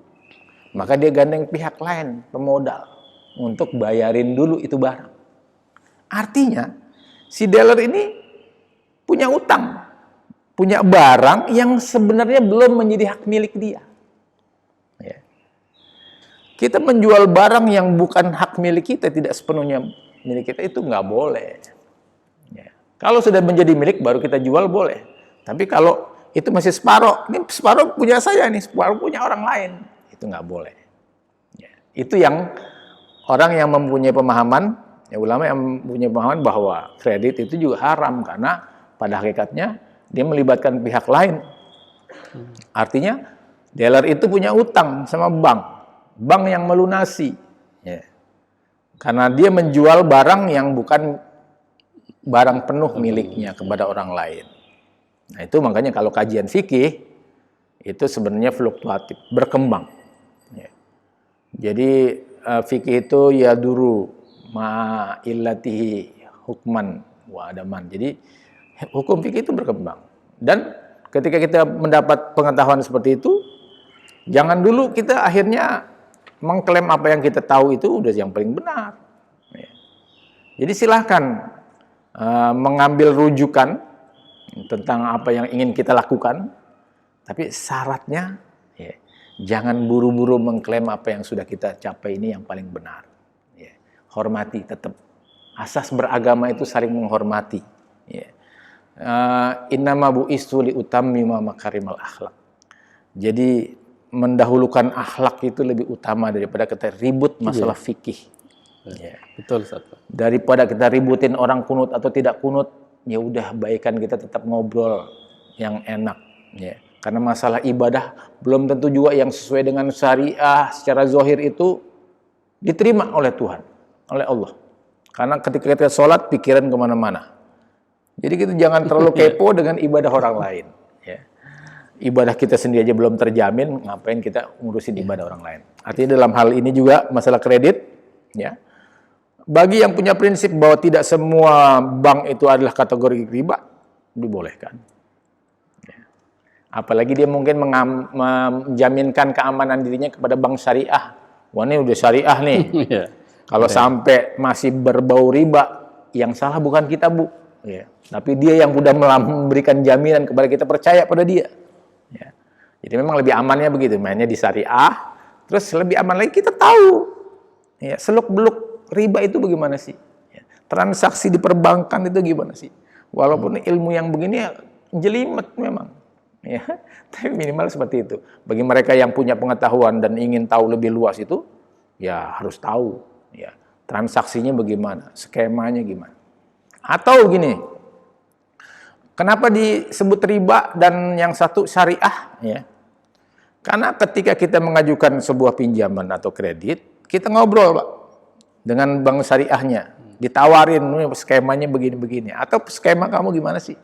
Maka dia gandeng pihak lain, pemodal, untuk bayarin dulu itu barang. Artinya, si dealer ini punya utang punya barang yang sebenarnya belum menjadi hak milik dia. Ya. Kita menjual barang yang bukan hak milik kita, tidak sepenuhnya milik kita, itu nggak boleh. Ya. Kalau sudah menjadi milik, baru kita jual boleh. Tapi kalau itu masih separuh, ini separuh punya saya, nih separuh punya orang lain, itu nggak boleh. Ya. Itu yang orang yang mempunyai pemahaman, ya ulama yang mempunyai pemahaman bahwa kredit itu juga haram, karena pada hakikatnya dia melibatkan pihak lain. Artinya dealer itu punya utang sama bank yang melunasi, ya. Karena dia menjual barang yang bukan barang penuh miliknya kepada orang lain. Nah itu makanya kalau kajian fikih itu sebenarnya fluktuatif, berkembang. Ya. Jadi fikih itu ya duru ma'illatihi hukman wa adaman. Jadi hukum fikih itu berkembang. Dan ketika kita mendapat pengetahuan seperti itu, jangan dulu kita akhirnya mengklaim apa yang kita tahu itu udah yang paling benar. Ya. Jadi silahkan mengambil rujukan tentang apa yang ingin kita lakukan, tapi syaratnya ya, jangan buru-buru mengklaim apa yang sudah kita capai ini yang paling benar. Ya. Hormati tetap. Asas beragama itu saling menghormati. Ya. Innama bu'istu li utammima makarimal akhlak. Jadi mendahulukan akhlak itu lebih utama daripada kita ribut masalah fikih. Ya. Betul, Ustaz. Daripada kita ributin orang kunut atau tidak kunut, ya udah baikan kita tetap ngobrol yang enak. Ya. Karena masalah ibadah belum tentu juga yang sesuai dengan syariah secara zahir itu diterima oleh Tuhan, oleh Allah. Karena ketika kita sholat pikiran kemana-mana. Jadi kita jangan terlalu kepo dengan ibadah orang lain. Ya. Ibadah kita sendiri aja belum terjamin, ngapain kita ngurusin ibadah orang lain. Artinya dalam hal ini juga masalah kredit, ya. Bagi yang punya prinsip bahwa tidak semua bank itu adalah kategori riba, dibolehkan. Ya. Apalagi dia mungkin menjaminkan keamanan dirinya kepada bank syariah. Wah ini udah syariah nih. Kalau sampai masih berbau riba, yang salah bukan kita, Bu. Ya. Tapi dia yang sudah memberikan jaminan kepada kita, percaya pada dia. Ya. Jadi memang lebih amannya begitu, mainnya di syariah. Terus lebih aman lagi kita tahu ya, seluk-beluk riba itu bagaimana sih? Ya. Transaksi di perbankan itu gimana sih? Walaupun ilmu yang begini ya, jelimet memang. Ya. Tapi minimal seperti itu. Bagi mereka yang punya pengetahuan dan ingin tahu lebih luas itu, ya harus tahu. Ya. Transaksinya bagaimana? Skemanya gimana? Atau gini, kenapa disebut riba dan yang satu syariah? Ya. Karena ketika kita mengajukan sebuah pinjaman atau kredit, kita ngobrol, Pak, dengan bank syariahnya. Ditawarin, skemanya begini-begini. Atau skema kamu gimana sih?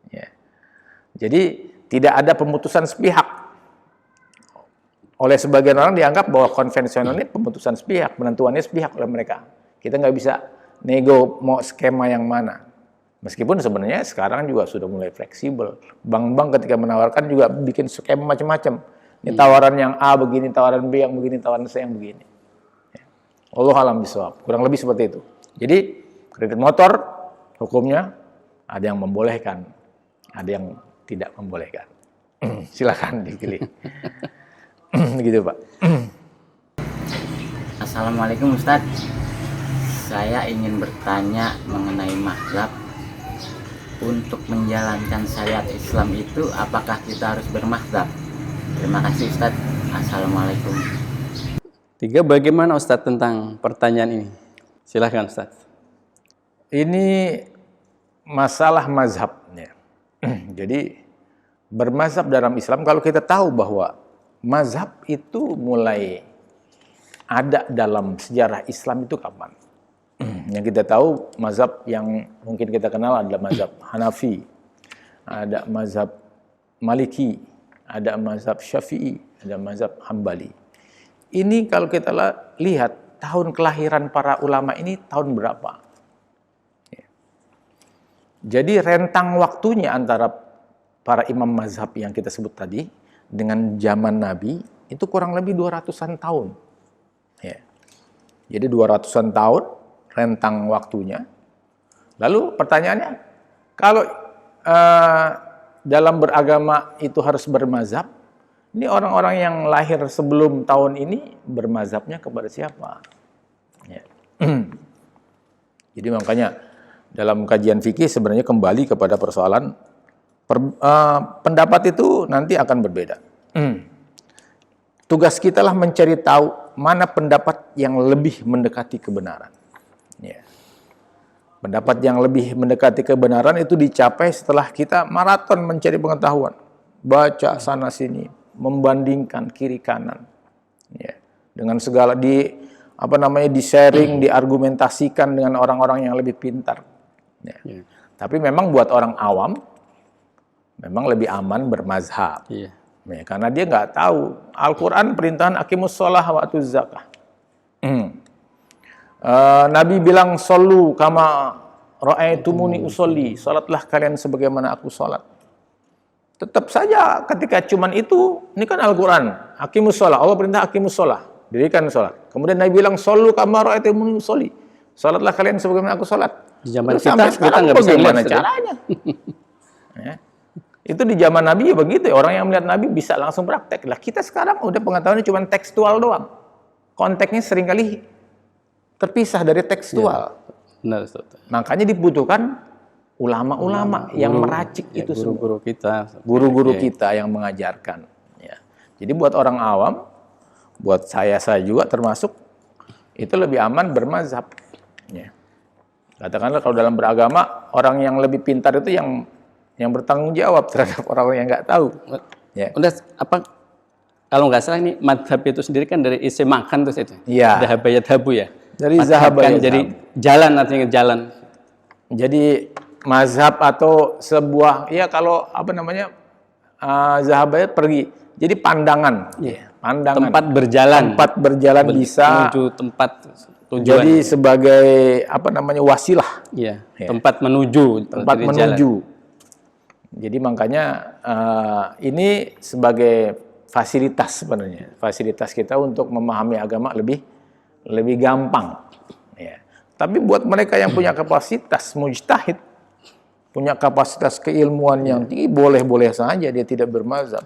Ya. Jadi tidak ada pemutusan sepihak. Oleh sebagian orang dianggap bahwa konvensional ini pemutusan sepihak, penentuannya sepihak oleh mereka. Kita nggak bisa nego mau skema yang mana. Meskipun sebenarnya sekarang juga sudah mulai fleksibel. Bank-bank ketika menawarkan juga bikin skema macam-macam. Ini tawaran yang A begini, tawaran B yang begini, tawaran C yang begini. Ya. Allah alam bisawab. Kurang lebih seperti itu. Jadi kredit motor hukumnya ada yang membolehkan, ada yang tidak membolehkan. Silakan dipilih. Gitu, Pak. Assalamualaikum Ustaz. Saya ingin bertanya mengenai mazhab. Untuk menjalankan syariat Islam itu apakah kita harus bermazhab? Terima kasih Ustaz. Assalamualaikum. 3, bagaimana Ustaz tentang pertanyaan ini? Silahkan Ustaz. Ini masalah mazhabnya. Jadi bermazhab dalam Islam, kalau kita tahu bahwa mazhab itu mulai ada dalam sejarah Islam itu kapan? Yang kita tahu mazhab yang mungkin kita kenal adalah mazhab Hanafi, ada mazhab Maliki, ada mazhab Syafi'i, ada mazhab Hambali. Ini kalau kita lihat tahun kelahiran para ulama ini tahun berapa? Ya. Jadi rentang waktunya antara para imam mazhab yang kita sebut tadi dengan zaman Nabi itu kurang lebih 200-an tahun. Ya. Jadi 200-an tahun rentang waktunya. Lalu pertanyaannya, kalau dalam beragama itu harus bermazhab, ini orang-orang yang lahir sebelum tahun ini bermazhabnya kepada siapa? Ya. Jadi makanya dalam kajian fikih sebenarnya kembali kepada persoalan pendapat itu nanti akan berbeda. Tugas kita lah mencari tahu mana pendapat yang lebih mendekati kebenaran. Ya. Pendapat yang lebih mendekati kebenaran itu dicapai setelah kita maraton mencari pengetahuan, baca sana sini, membandingkan kiri kanan, ya. Dengan segala di-sharing, diargumentasikan dengan orang-orang yang lebih pintar. Ya. Ya. Tapi memang buat orang awam, memang lebih aman bermazhab. Ya. Ya, karena dia nggak tahu Al-Quran perintahan aqimus sholah wa atuz zakah. Nabi bilang solu kama ra'aitumuni usolli, salatlah kalian sebagaimana aku salat. Tetap saja ketika cuman itu, ini kan Al-Quran, aqimus sholah, Allah perintah aqimus sholah, dirikan sholat. Kemudian Nabi bilang solu kama ra'aitumuni usolli, salatlah kalian sebagaimana aku salat. Di zaman kita nggak bisa bagaimana caranya? Ya. Itu di zaman Nabi ya begitu, orang yang melihat Nabi bisa langsung praktek. Lah kita sekarang udah pengetahuannya cuma tekstual doang. Konteksnya seringkali terpisah dari tekstual. Ya, benar, makanya dibutuhkan ulama-ulama yang meracik itu semua. Guru-guru kita. Guru-guru kita yang mengajarkan. Ya. Jadi buat orang awam, buat saya juga termasuk, itu lebih aman bermazhab. Ya. Katakanlah kalau dalam beragama, orang yang lebih pintar itu yang bertanggung jawab terhadap orang yang nggak tahu. Ya. Udah apa? Kalau nggak salah ini madhab itu sendiri kan dari isi makan tuh itu. Iya. Dahabayat habu ya. Dari zahabayat. Jadi jalan artinya jalan. Jadi mazhab atau sebuah zahabayat pergi. Jadi pandangan. Ya. Pandangan. Tempat berjalan. Tempat berjalan bisa menuju tempat tujuan. Jadi sebagai wasilah. Iya. Ya. Tempat menuju. Tempat menuju. Jadi makanya ini sebagai fasilitas sebenarnya, fasilitas kita untuk memahami agama lebih gampang. Ya. Tapi buat mereka yang punya kapasitas mujtahid, punya kapasitas keilmuan yang tinggi, boleh-boleh saja dia tidak bermazhab.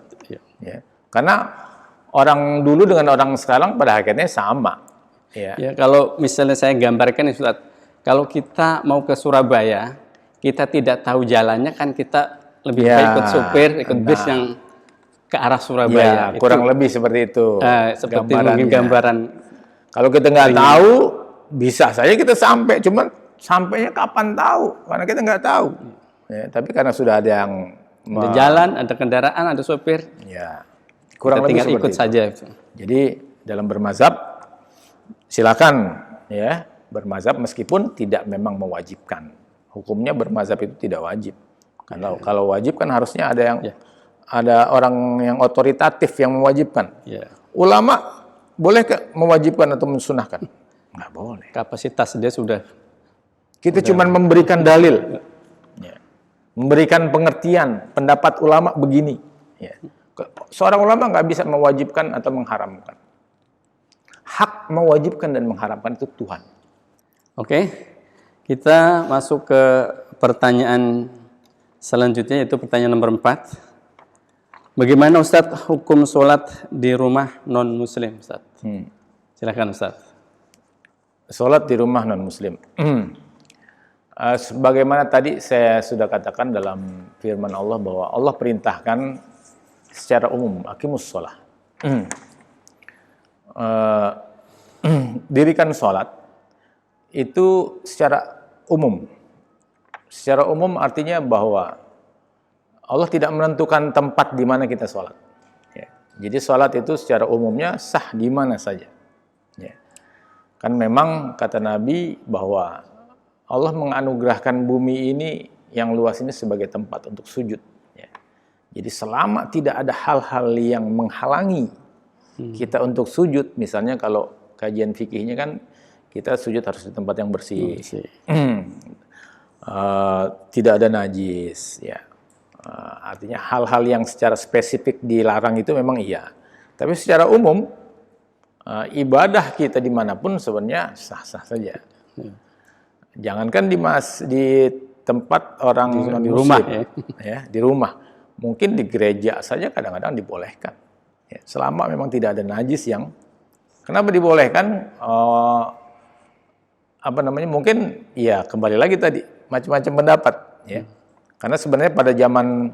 Ya. Karena orang dulu dengan orang sekarang pada akhirnya sama. Ya. Ya, kalau misalnya saya gambarkan, Ustaz, kalau kita mau ke Surabaya, kita tidak tahu jalannya kan kita lebih baik ikut supir, ikut bis yang ke arah Surabaya. Ya, kurang lebih seperti itu. Seperti mungkin gambaran. Kalau kita nggak tahu, bisa saja kita sampai. Cuman sampainya kapan tahu? Karena kita nggak tahu. Ya, tapi karena sudah ada yang ada jalan, ada kendaraan, ada supir. Ya, kurang kita lebih tinggal ikut itu saja. Jadi dalam bermazhab, silakan ya bermazhab meskipun tidak memang mewajibkan. Hukumnya bermazhab itu tidak wajib. Kalau wajib kan harusnya ada orang yang otoritatif yang mewajibkan. Ya. Ulama boleh mewajibkan atau mensunahkan? Nggak boleh. Kapasitas dia sudah. Kita cuma memberikan dalil, memberikan pengertian pendapat ulama begini. Ya. Seorang ulama nggak bisa mewajibkan atau mengharamkan. Hak mewajibkan dan mengharamkan itu Tuhan. Oke, kita masuk ke pertanyaan selanjutnya, yaitu pertanyaan nomor 4. Bagaimana Ustadz hukum sholat di rumah non-muslim, Ustadz? Silakan Ustadz. Sholat di rumah non-muslim. Sebagaimana tadi saya sudah katakan dalam firman Allah bahwa Allah perintahkan secara umum, aqimus sholah. Dirikan sholat itu secara umum. Secara umum artinya bahwa Allah tidak menentukan tempat di mana kita sholat. Ya. Jadi sholat itu secara umumnya sah di mana saja. Ya. Kan memang kata Nabi bahwa Allah menganugerahkan bumi ini yang luas ini sebagai tempat untuk sujud. Ya. Jadi selama tidak ada hal-hal yang menghalangi kita untuk sujud, misalnya kalau kajian fikihnya kan kita sujud harus di tempat yang bersih. Tidak ada najis, ya. Artinya hal-hal yang secara spesifik dilarang itu memang iya. Tapi secara umum ibadah kita dimanapun sebenarnya sah-sah saja. Jangankan di tempat orang di rumah ya, di rumah. Mungkin di gereja saja kadang-kadang dibolehkan. Ya, selama memang tidak ada najis yang kenapa dibolehkan? Mungkin ya kembali lagi tadi macam-macam pendapat ya. Karena sebenarnya pada zaman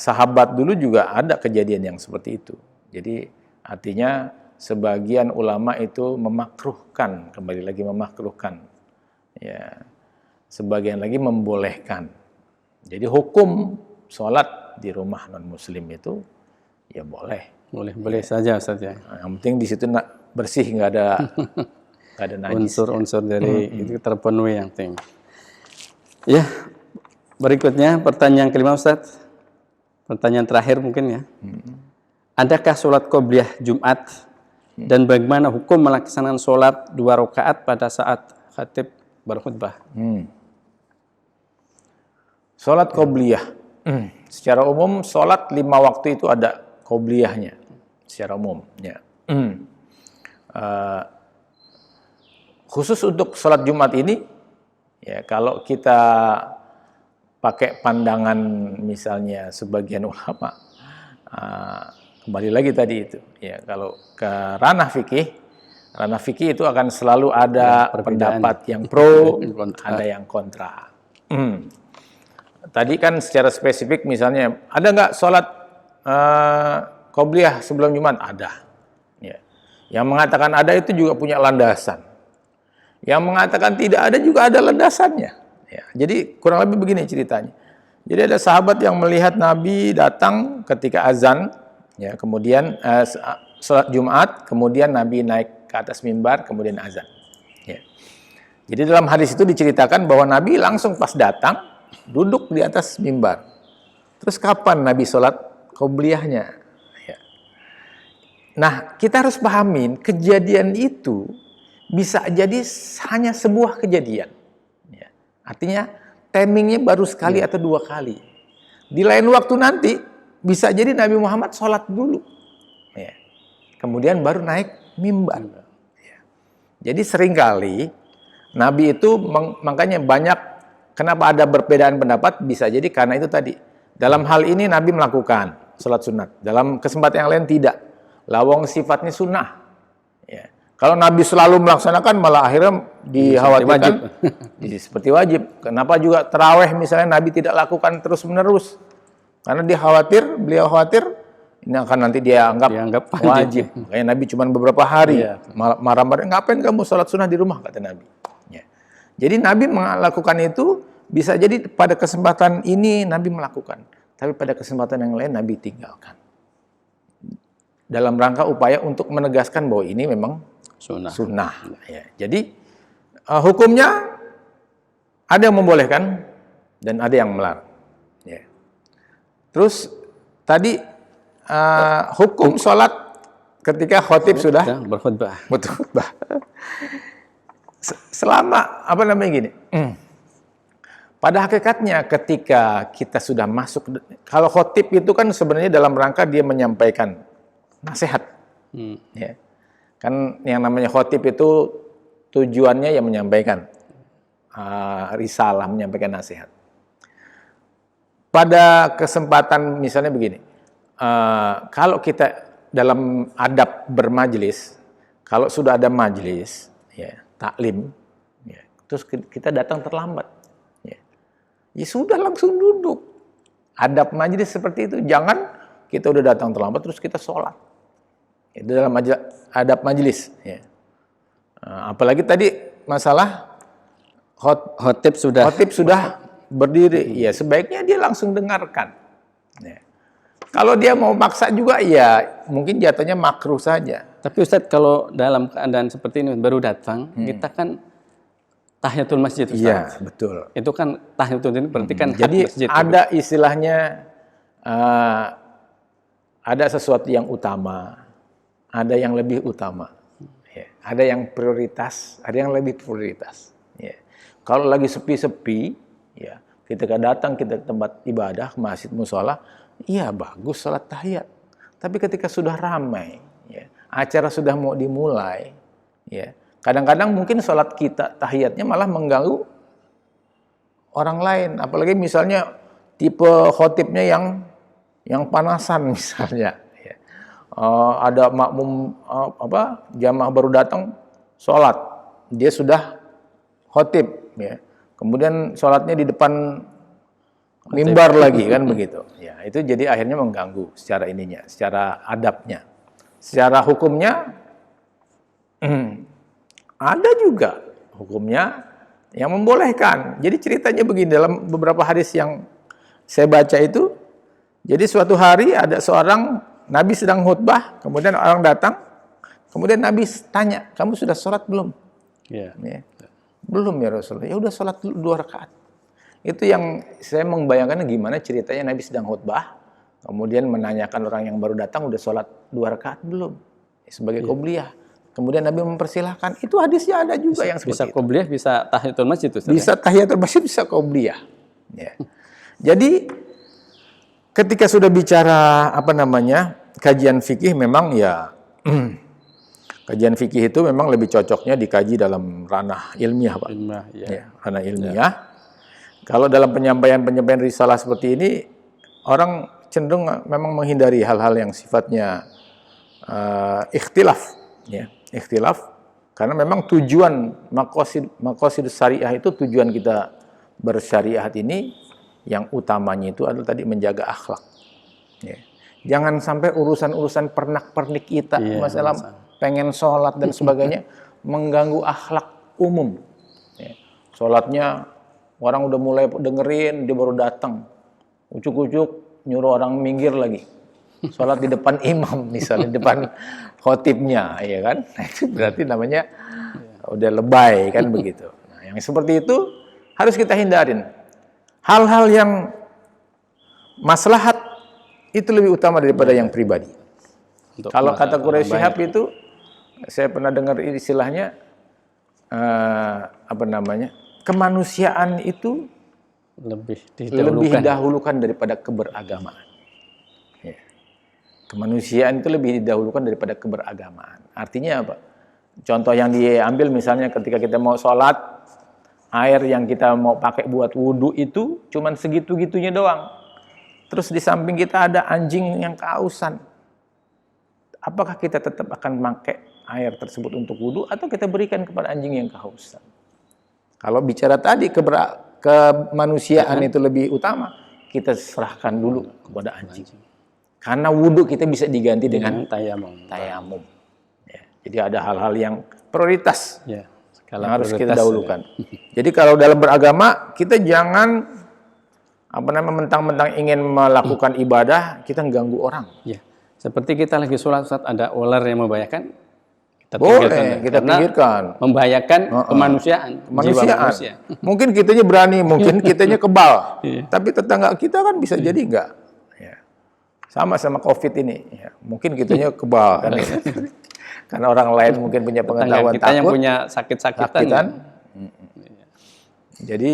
sahabat dulu juga ada kejadian yang seperti itu. Jadi artinya sebagian ulama itu memakruhkan, kembali lagi memakruhkan. Ya. Sebagian lagi membolehkan. Jadi hukum sholat di rumah non muslim itu ya boleh. Boleh saja Ustaz ya. Yang penting di situ bersih, nggak ada najis. Unsur-unsur dari itu terpenuhi yang penting. Ya, berikutnya pertanyaan kelima Ustaz. Pertanyaan terakhir mungkin ya. Adakah sholat qobliyah Jumat dan bagaimana hukum melaksanakan sholat 2 rakaat pada saat khatib berkhutbah? Sholat qobliyah. Secara umum sholat 5 waktu itu ada qobliyahnya. Secara umum. Ya. Khusus untuk sholat Jumat ini, ya kalau kita pakai pandangan misalnya sebagian ulama, kembali lagi tadi itu, ya kalau ke ranah fikih itu akan selalu ada pendapat yang pro, ada yang kontra. Tadi kan secara spesifik misalnya, ada nggak sholat qobliyah sebelum Jumat? Ada. Ya. Yang mengatakan ada itu juga punya landasan. Yang mengatakan tidak ada juga ada landasannya. Ya. Jadi kurang lebih begini ceritanya. Jadi ada sahabat yang melihat Nabi datang ketika azan, ya, kemudian sholat Jumat, kemudian Nabi naik ke atas mimbar, kemudian azan. Ya. Jadi dalam hadis itu diceritakan bahwa Nabi langsung pas datang, duduk di atas mimbar. Terus kapan Nabi sholat qobliyahnya? Ya. Nah, kita harus pahamin kejadian itu bisa jadi hanya sebuah kejadian. Ya. Artinya timingnya baru sekali atau 2 kali. Di lain waktu nanti bisa jadi Nabi Muhammad sholat dulu. Ya. Kemudian baru naik mimbar. Ya. Jadi seringkali Nabi itu makanya banyak. Kenapa ada perbedaan pendapat? Bisa jadi karena itu tadi. Dalam hal ini Nabi melakukan sholat sunat. Dalam kesempatan yang lain tidak. Lawang sifatnya sunnah. Ya. Kalau Nabi selalu melaksanakan malah akhirnya dikhawatirkan seperti wajib. Kenapa juga taraweh misalnya Nabi tidak lakukan terus-menerus? Karena beliau khawatir ini akan nanti dianggap wajib. Makanya Nabi cuma beberapa hari. Marah-marah, ngapain kamu sholat sunnah di rumah? Kata Nabi. Jadi Nabi melakukan itu bisa jadi pada kesempatan ini Nabi melakukan. Tapi pada kesempatan yang lain Nabi tinggalkan. Dalam rangka upaya untuk menegaskan bahwa ini memang sunnah. Ya. Jadi hukumnya ada yang membolehkan dan ada yang melarang. Ya. Terus tadi hukum sholat ketika khotib sudah berkhutbah. Selama gini. Pada hakikatnya ketika kita sudah masuk, kalau khotib itu kan sebenarnya dalam rangka dia menyampaikan nasihat. Ya. Kan yang namanya khotib itu tujuannya yang menyampaikan risalah, menyampaikan nasihat. Pada kesempatan misalnya begini, kalau kita dalam adab bermajlis, kalau sudah ada majlis, ya, taklim, ya, terus kita datang terlambat, ya sudah langsung duduk. Adab majlis seperti itu, jangan kita udah datang terlambat terus kita sholat. Itu dalam adab majlis. Ya. Apalagi tadi masalah khotib sudah berdiri, ya sebaiknya dia langsung dengarkan. Ya. Kalau dia mau maksa juga, ya mungkin jatuhnya makruh saja. Tapi Ustadz, kalau dalam keadaan seperti ini baru datang, kita kan tahiyatul masjid Ustadz. Iya, betul. Itu kan tahiyatul ini berarti kan jadi masjid, ada istilahnya ada sesuatu yang utama, ada yang lebih utama. Ya. Ada yang prioritas, ada yang lebih prioritas. Ya. Kalau lagi sepi-sepi, ya, ketika datang kita ke tempat ibadah, masjid, mushola, iya bagus salat tahiyat. Tapi ketika sudah ramai, ya, acara sudah mau dimulai, ya, kadang-kadang mungkin salat kita tahiyatnya malah mengganggu orang lain. Apalagi misalnya tipe khotibnya yang panasan misalnya. Ya. Ada makmum jamaah baru datang sholat, dia sudah khotib, ya. Kemudian sholatnya di depan mimbar lagi kan begitu. Ya, itu jadi akhirnya mengganggu secara ininya, secara adabnya. Secara hukumnya ada juga hukumnya yang membolehkan. Jadi ceritanya begini, dalam beberapa hadis yang saya baca itu, jadi suatu hari ada seorang Nabi sedang khutbah, kemudian orang datang, kemudian Nabi tanya, kamu sudah sholat belum? Ya. Ya. Belum ya Rasulullah. Ya udah sholat dulu 2 rakaat. Itu yang saya membayangkan gimana ceritanya Nabi sedang khutbah, kemudian menanyakan orang yang baru datang udah sholat 2 rakaat belum? Sebagai qobliyah. Kemudian Nabi mempersilahkan. Itu hadisnya ada juga yang seperti bisa itu. qobliyah, bisa tahiyatul masjid, Ustaz. Bisa tahiyatul masjid, bisa qobliyah. Ya. Jadi ketika sudah bicara kajian fikih, memang ya kajian fikih itu memang lebih cocoknya dikaji dalam ranah ilmiah, Pak. Ilmiah, ya. Ya, ranah ilmiah. Kalau dalam penyampaian risalah seperti ini, orang cenderung memang menghindari hal-hal yang sifatnya ikhtilaf, ya, ikhtilaf, karena memang tujuan maqasid syariah itu, tujuan kita bersyariat ini yang utamanya itu adalah tadi menjaga akhlak. Ya. Jangan sampai urusan-urusan pernak-pernik kita, masalah pengen sholat dan sebagainya, mengganggu akhlak umum. Ya. Sholatnya orang udah mulai dengerin, dia baru datang, ucuk-ucuk nyuruh orang minggir lagi. Sholat di depan imam misalnya, di depan khotibnya, ya kan? Nah, itu berarti namanya udah lebay kan begitu. Nah, yang seperti itu harus kita hindarin. Hal-hal yang maslahat itu lebih utama daripada yang pribadi. Kalau kata Quraisy Shihab itu, saya pernah dengar istilahnya kemanusiaan itu lebih didahulukan daripada keberagamaan. Ya. Kemanusiaan itu lebih didahulukan daripada keberagamaan. Artinya apa? Contoh yang diambil misalnya ketika kita mau sholat, air yang kita mau pakai buat wudhu itu cuman segitu-gitunya doang. Terus di samping kita ada anjing yang kehausan. Apakah kita tetap akan pakai air tersebut untuk wudhu atau kita berikan kepada anjing yang kehausan? Kalau bicara tadi kemanusiaan itu lebih utama, kita serahkan dulu kepada anjing. Karena wudhu kita bisa diganti dengan tayamum. Ya, jadi ada hal-hal yang prioritas yang harus kita dahulukan. Jadi kalau dalam beragama, kita jangan mentang-mentang ingin melakukan ibadah, kita ganggu orang. Ya. Seperti kita lagi sholat, Ustaz, ada ular yang membahayakan, kita pinggirkan. Membahayakan kemanusiaan. Manusia. Mungkin kitanya berani, mungkin kitanya kebal. Tapi tetangga kita kan bisa jadi enggak. Ya. Sama COVID ini. Ya. Mungkin kitanya kebal. Kan? Karena orang lain mungkin punya pengetahuan kita takut. Yang punya sakit-sakitan. Jadi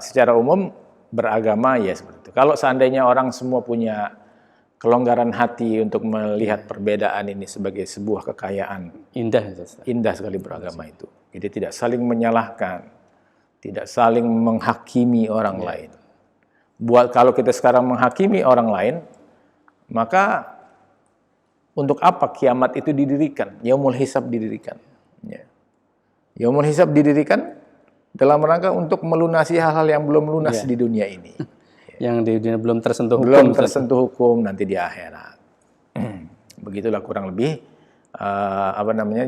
secara umum beragama ya seperti itu. Kalau seandainya orang semua punya kelonggaran hati untuk melihat perbedaan ini sebagai sebuah kekayaan. Indah sekali beragama itu. Jadi tidak saling menyalahkan, tidak saling menghakimi orang lain. Kalau kita sekarang menghakimi orang lain, maka untuk apa kiamat itu didirikan? Yaumul Hisab didirikan. Ya. Yaumul Hisab didirikan dalam rangka untuk melunasi hal-hal yang belum lunas di dunia ini. Yang di dunia belum tersentuh hukum. Belum tersentuh hukum, nanti di akhirat. Begitulah kurang lebih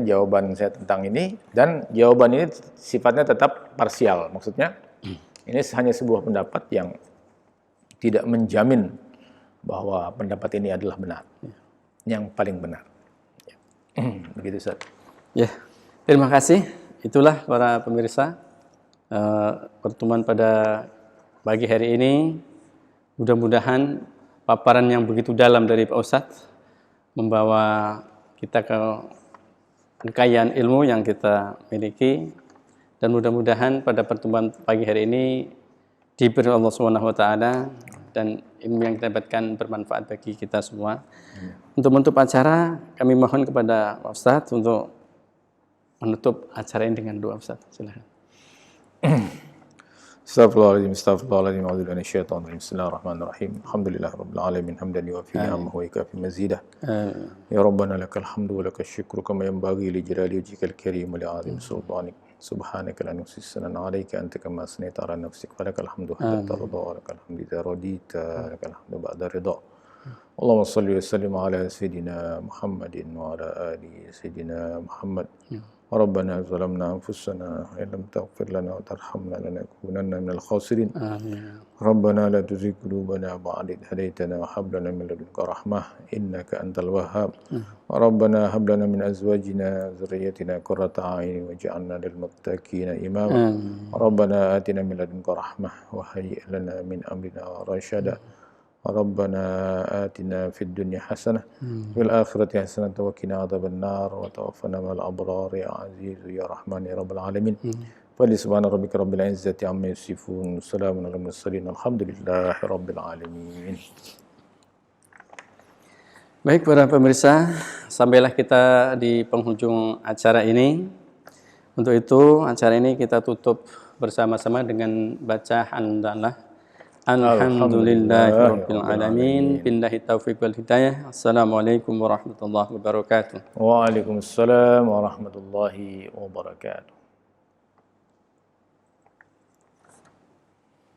jawaban saya tentang ini. Dan jawaban ini sifatnya tetap parsial. Maksudnya ini hanya sebuah pendapat yang tidak menjamin bahwa pendapat ini adalah benar. Yang paling benar. Begitu, Ustaz. Ya, terima kasih. Itulah para pemirsa pertemuan pada pagi hari ini. Mudah-mudahan paparan yang begitu dalam dari Pak Ustadz membawa kita ke kekayaan ilmu yang kita miliki, dan mudah-mudahan pada pertemuan pagi hari ini diberi Allah SWT dan ilmu yang kita dapatkan bermanfaat bagi kita semua. Untuk menutup acara, kami mohon kepada Pak Ustadz untuk menutup acara ini dengan doa. Ustadz, silakan. Astaghfirullahaladzim, astaghfirullahaladzim, a'udzu billahi minasyaitonir rajim. Bismillahirrahmanirrahim. Alhamdulillahirabbil alamin, hamdan yuwafi ni'amahu wa yukafi mazidah. Ya Rabbana lakal hamdu wa lakal syukru kama yanbaghi li jalali wajhikal karim wa li 'azimi sultanik. Subhanaka la nuhsi sanan 'alaika anta kama asnaita 'ala nafsik. Falakal hamdu hatta tarda wa lakal hamdu idza radita, lakal hamdu ba'da ridha. Allahumma salli wa sallim ala sayyidina Muhammadin wa ala ali sayyidina Muhammad. ربنا ظلمنا أنفسنا وإن لم تغفر لنا وترحمنا لنكونن من الخاسرين ربنا لا تزغ قلوبنا بعد إذ هديتنا وهب لنا من لدنك رحمة إنك أنت الوهاب ربنا هب لنا من أزواجنا وذريتنا قرة أعين واجعلنا للمتقين إماما ربنا آتنا من لدنك رحمة وهيئ لنا من أمرنا رشدا ربنا آتنا في الدنيا حسنة وفي الآخرة حسنة وقنا عذاب النار وتوفنا مع الأبرار يا عزيز يا رحمن يا رب العالمين فلسبحان ربك رب العزة عما يصفون وسلام على المرسلين الحمد لله رب العالمين. Baik para pemirsa, sampailah kita di penghujung acara ini. Untuk itu acara ini kita tutup bersama-sama dengan baca hamdalah. Alhamdulillahirabbil alamin. Billahi taufiq wal hidayah. Assalamualaikum warahmatullahi wabarakatuh. Waalaikumsalam warahmatullahi wabarakatuh.